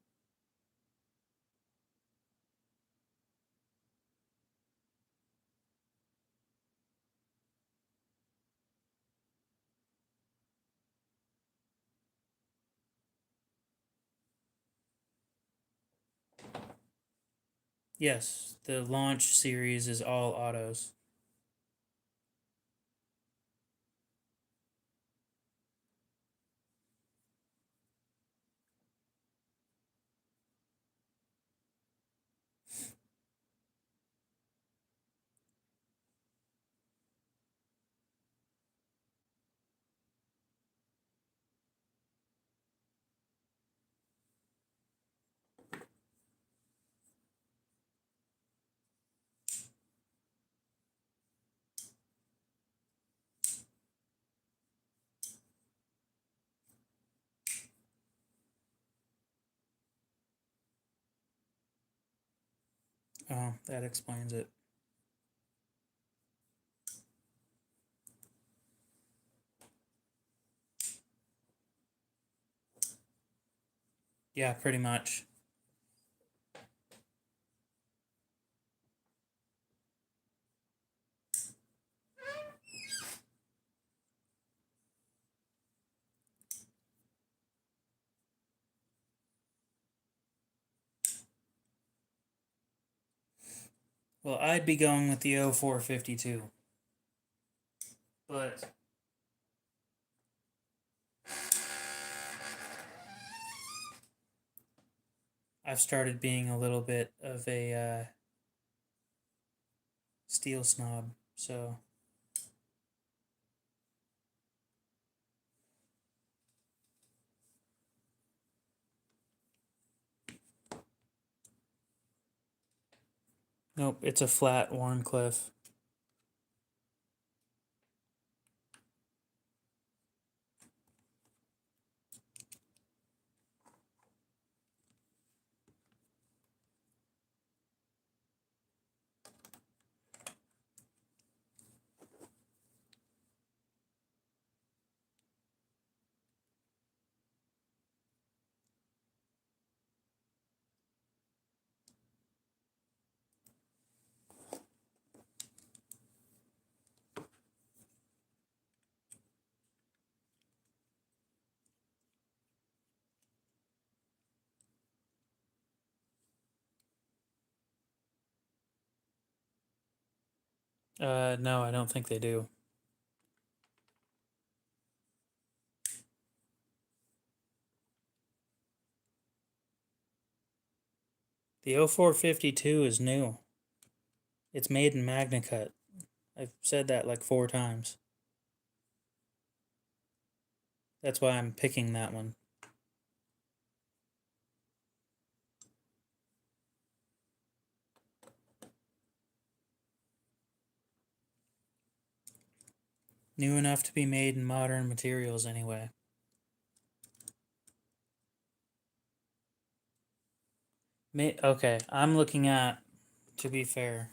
Yes, the Launch series is all autos. Oh, that explains it. Yeah, pretty much. Well, I'd be going with the 0452. But I've started being a little bit of a steel snob, so nope, it's a flat Warncliffe. No, I don't think they do. The 0452 is new. It's made in MagnaCut. I've said that like 4 times. That's why I'm picking that one. New enough to be made in modern materials, anyway. Okay, I'm looking at, to be fair,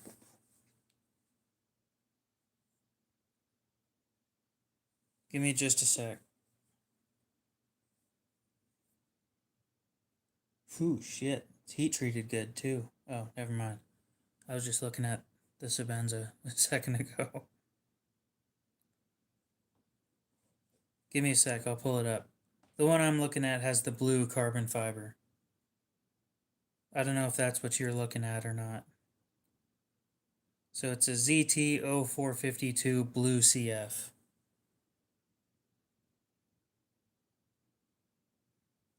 give me just a sec. Whew, shit. It's heat treated good, too. Oh, never mind. I was just looking at the Sebenza a second ago. Give me a sec, I'll pull it up. The one I'm looking at has the blue carbon fiber. I don't know if that's what you're looking at or not. So it's a ZT0452 Blue CF.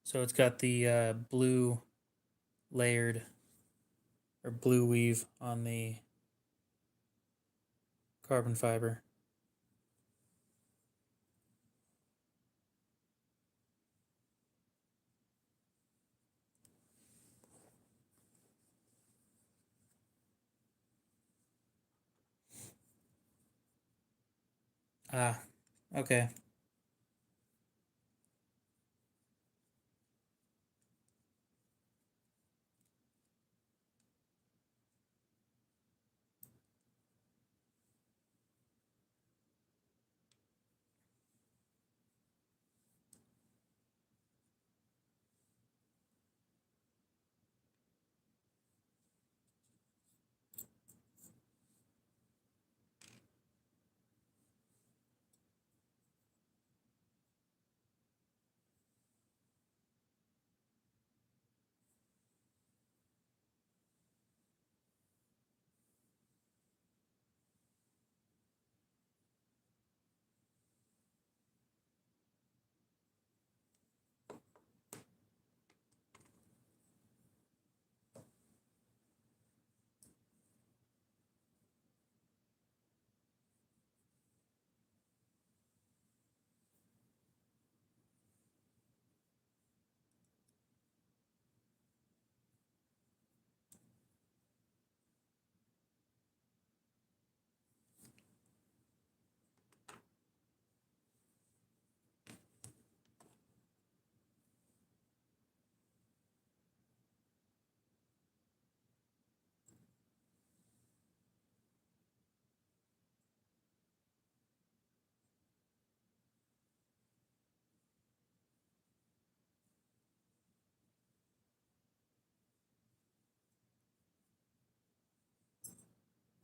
So it's got the blue layered or blue weave on the carbon fiber. Ah, okay.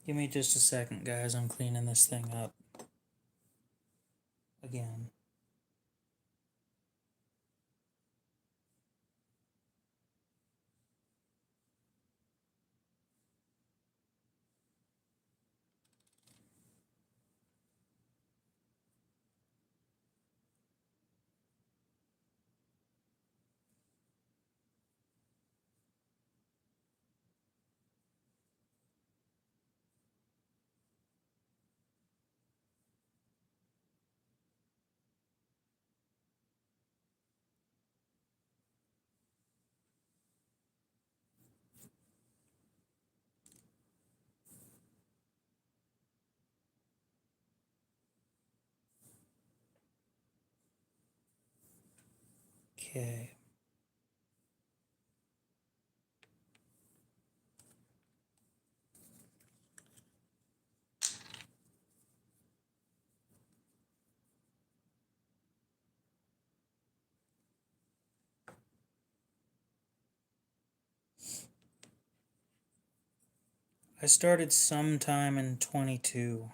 Give me just a second, guys. I'm cleaning this thing up again. Okay. I started sometime in 22.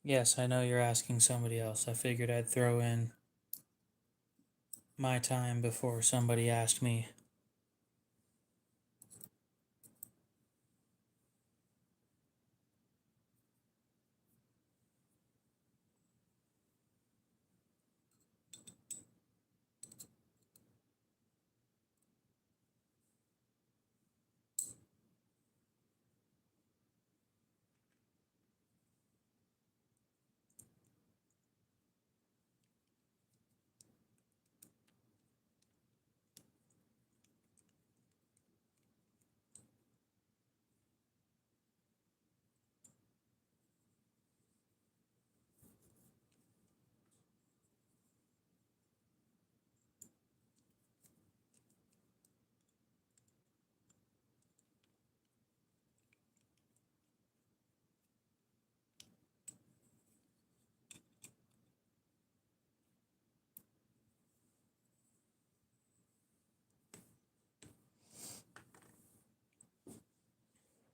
Yes, I know you're asking somebody else. I figured I'd throw in my time before somebody asked me.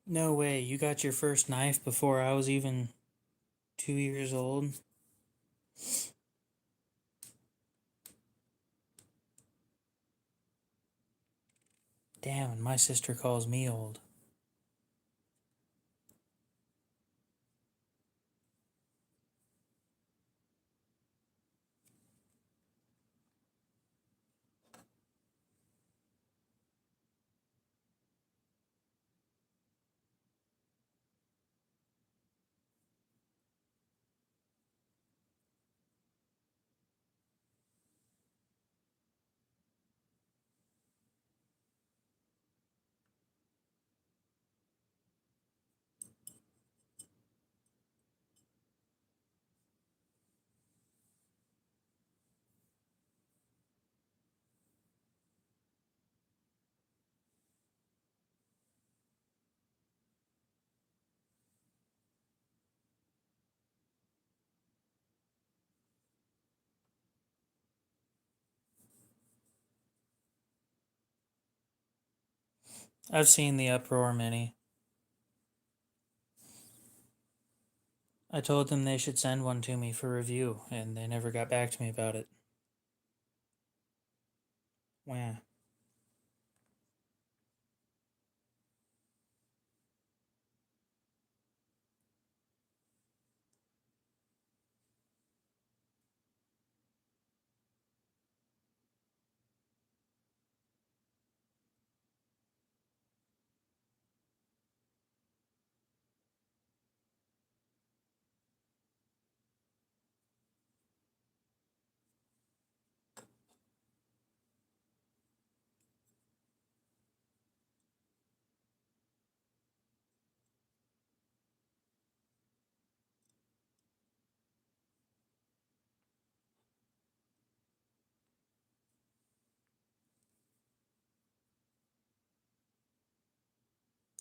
No way, you got your first knife before I was even 2 years old? Damn, and my sister calls me old. I've seen the Uproar Mini. I told them they should send one to me for review, and they never got back to me about it. Wah.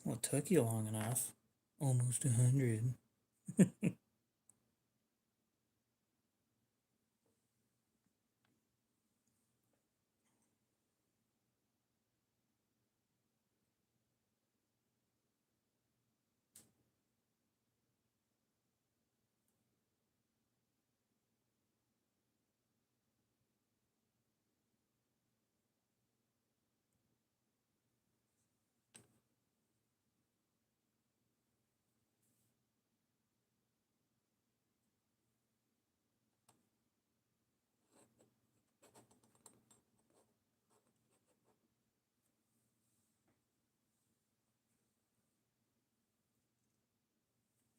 Well, it took you long enough. Almost 100.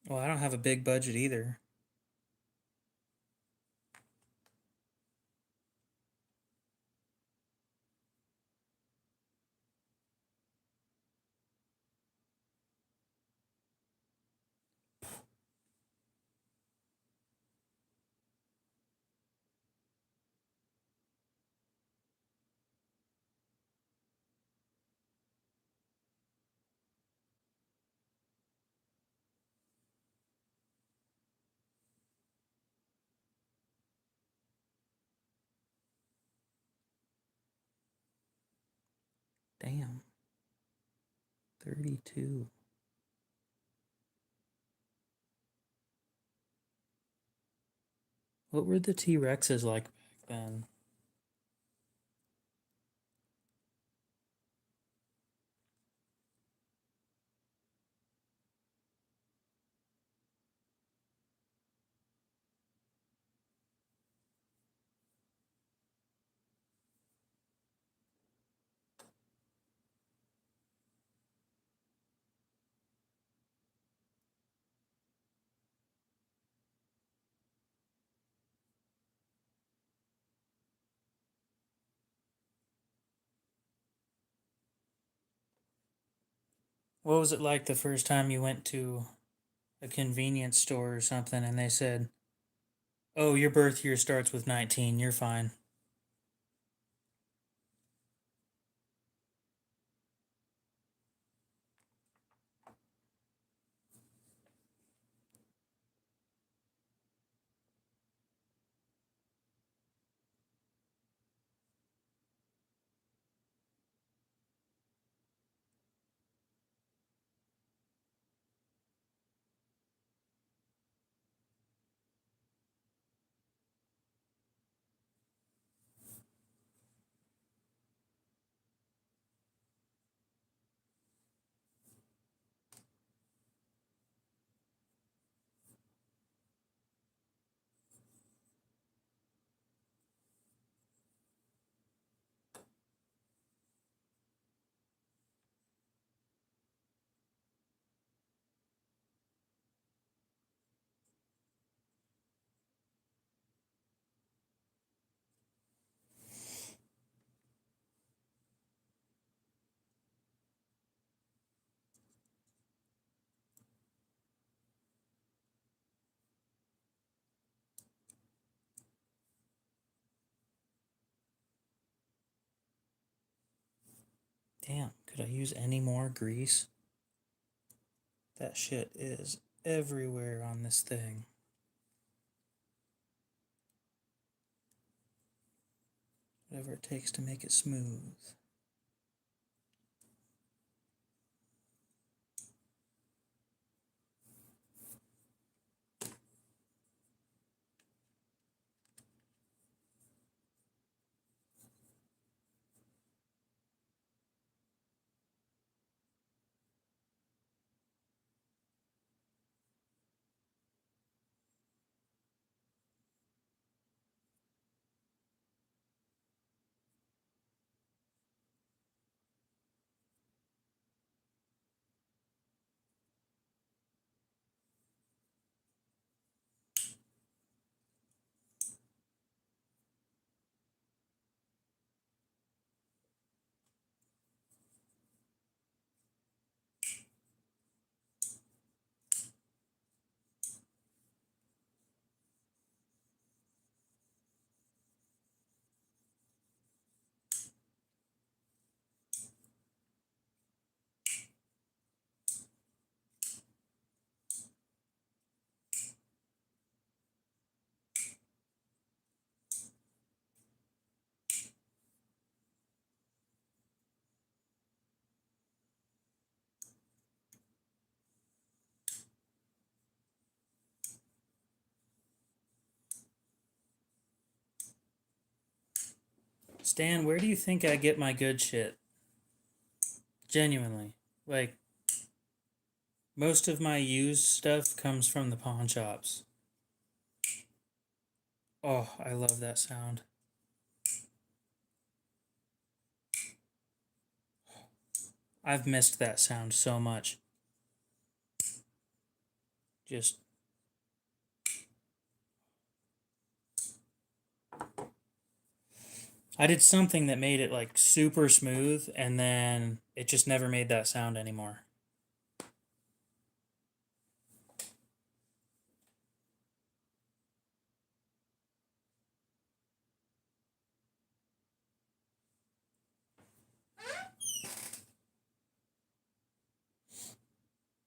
Well, I don't have a big budget either. Damn. 32. What were the T Rexes like back then? What was it like the first time you went to a convenience store or something and they said, "Oh, your birth year starts with 19, you're fine." Damn, could I use any more grease? That shit is everywhere on this thing. Whatever it takes to make it smooth. Stan, where do you think I get my good shit? Genuinely. Like, most of my used stuff comes from the pawn shops. Oh, I love that sound. I've missed that sound so much. Just. I did something that made it like super smooth, and then it just never made that sound anymore.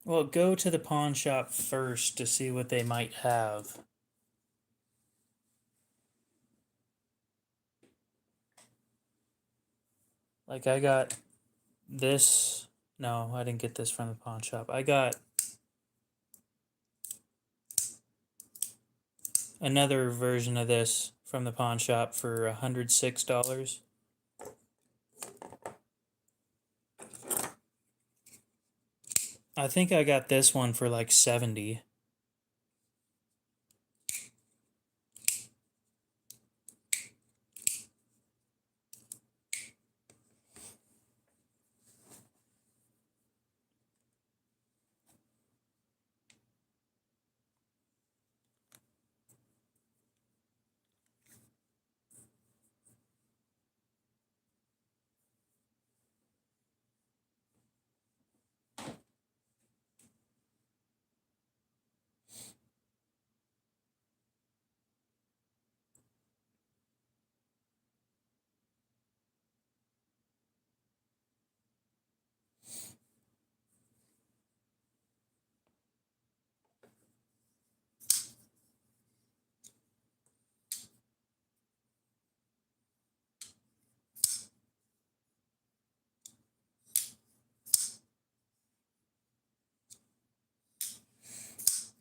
Well, go to the pawn shop first to see what they might have. Like, I got this. No, I didn't get this from the pawn shop. I got another version of this from the pawn shop for $106. I think I got this one for like 70.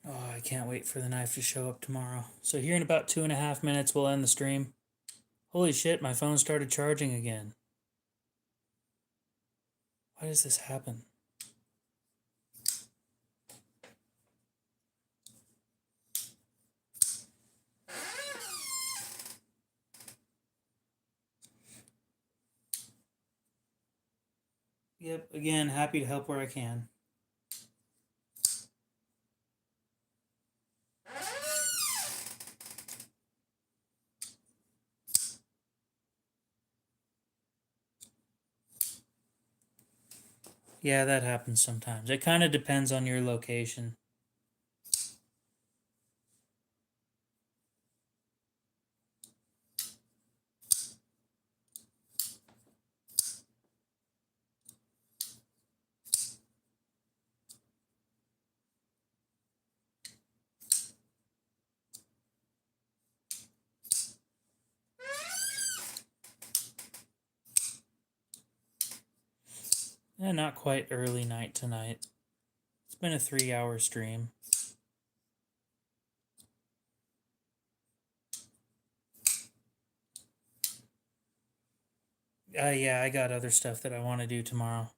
Oh, I can't wait for the knife to show up tomorrow. So here in about 2.5 minutes, we'll end the stream. Holy shit, my phone started charging again. Why does this happen? Yep, again, happy to help where I can. Yeah, that happens sometimes. It kind of depends on your location. Not quite early night tonight. It's been a 3-hour stream. Yeah, I got other stuff that I want to do tomorrow.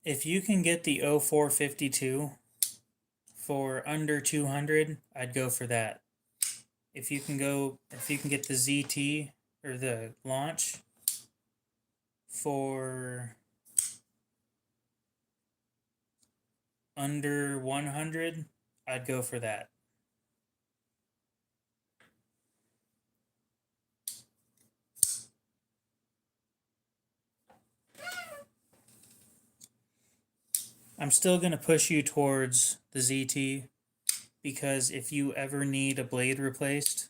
If you can get the 0452 for under 200, I'd go for that. If you can get the ZT or the launch for under 100, I'd go for that. I'm still going to push you towards the ZT because if you ever need a blade replaced,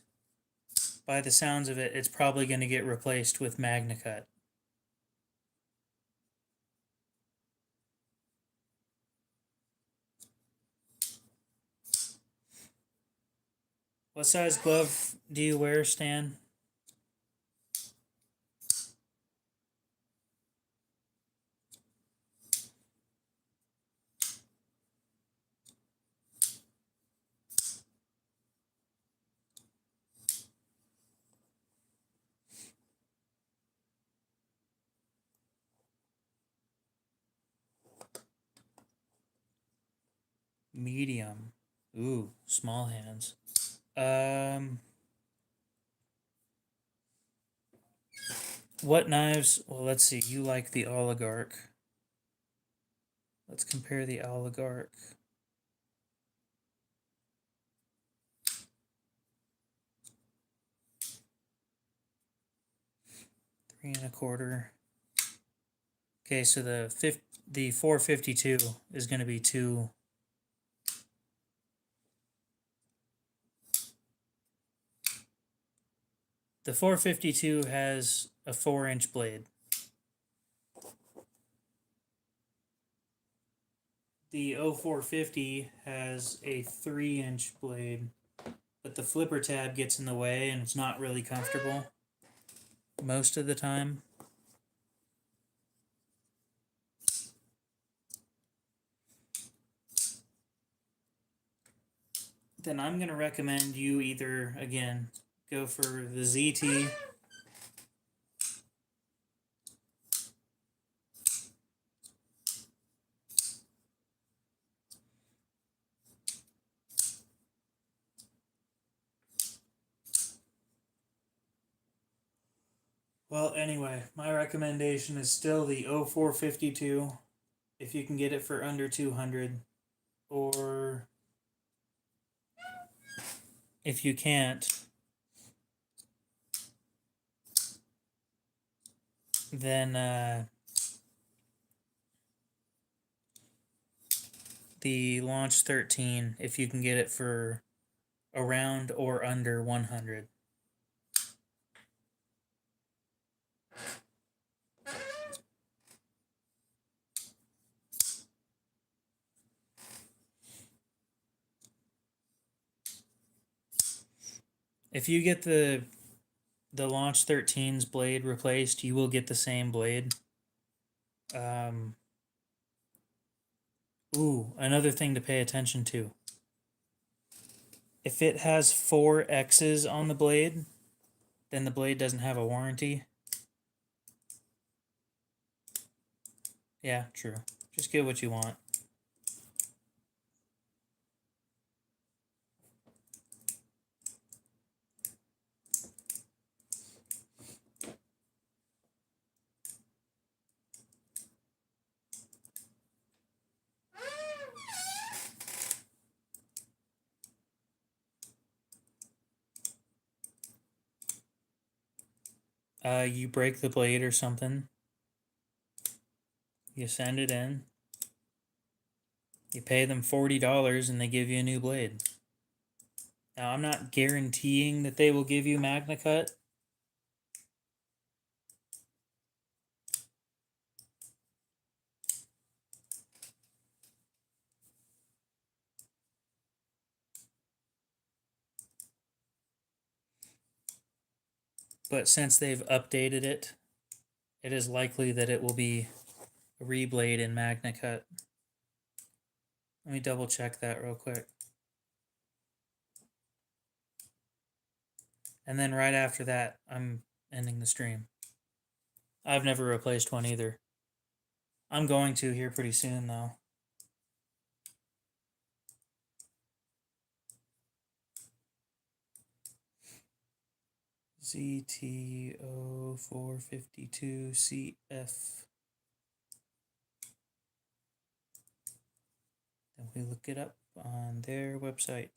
by the sounds of it, it's probably going to get replaced with MagnaCut. What size glove do you wear, Stan? Medium. Ooh, small hands. What knives? Well, let's see. You like the Oligarch. Let's compare the Oligarch. 3 1/4. Okay, so the 452 is going to be 2. The 452 has a 4-inch blade. The 0450 has a 3-inch blade, but the flipper tab gets in the way and it's not really comfortable most of the time. Then I'm going to recommend you either, again, go for the ZT. Well, anyway, my recommendation is still the 0452 if you can get it for under 200, or if you can't, then the Launch 13 if you can get it for around or under 100. If you get the Launch 13's blade replaced, you will get the same blade. Ooh, another thing to pay attention to. If it has 4 X's on the blade, then the blade doesn't have a warranty. Yeah, true. Just get what you want. You break the blade or something. You send it in. You pay them $40 and they give you a new blade. Now, I'm not guaranteeing that they will give you MagnaCut. But since they've updated it, it is likely that it will be a reblade in MagnaCut. Let me double check that real quick. And then right after that, I'm ending the stream. I've never replaced one either. I'm going to here pretty soon, though. ZTO452CF. Then we look it up on their website.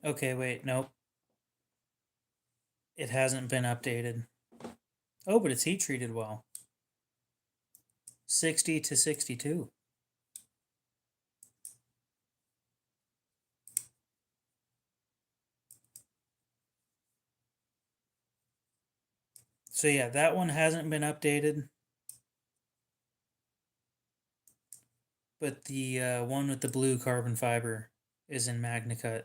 Okay, wait, nope. It hasn't been updated. Oh, but it's heat treated well. 60 to 62. So yeah, that one hasn't been updated. But the one with the blue carbon fiber is in MagnaCut.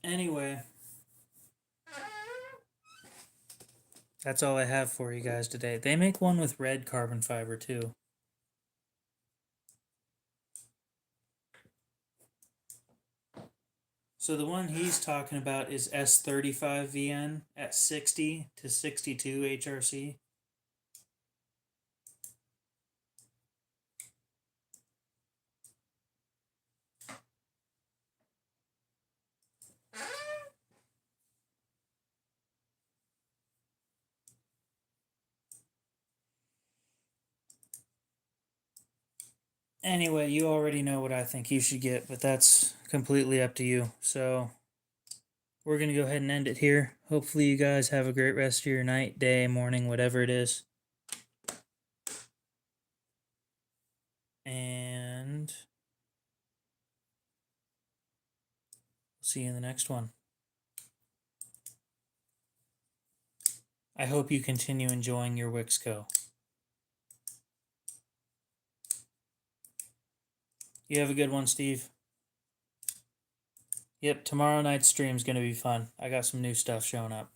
Anyway, that's all I have for you guys today. They make one with red carbon fiber too. So the one he's talking about is S35VN at 60 to 62 HRC. Anyway, you already know what I think you should get, but that's completely up to you. So we're going to go ahead and end it here. Hopefully you guys have a great rest of your night, day, morning, whatever it is. And see you in the next one. I hope you continue enjoying your Wixco. You have a good one, Steve. Yep, tomorrow night's stream's going to be fun. I got some new stuff showing up.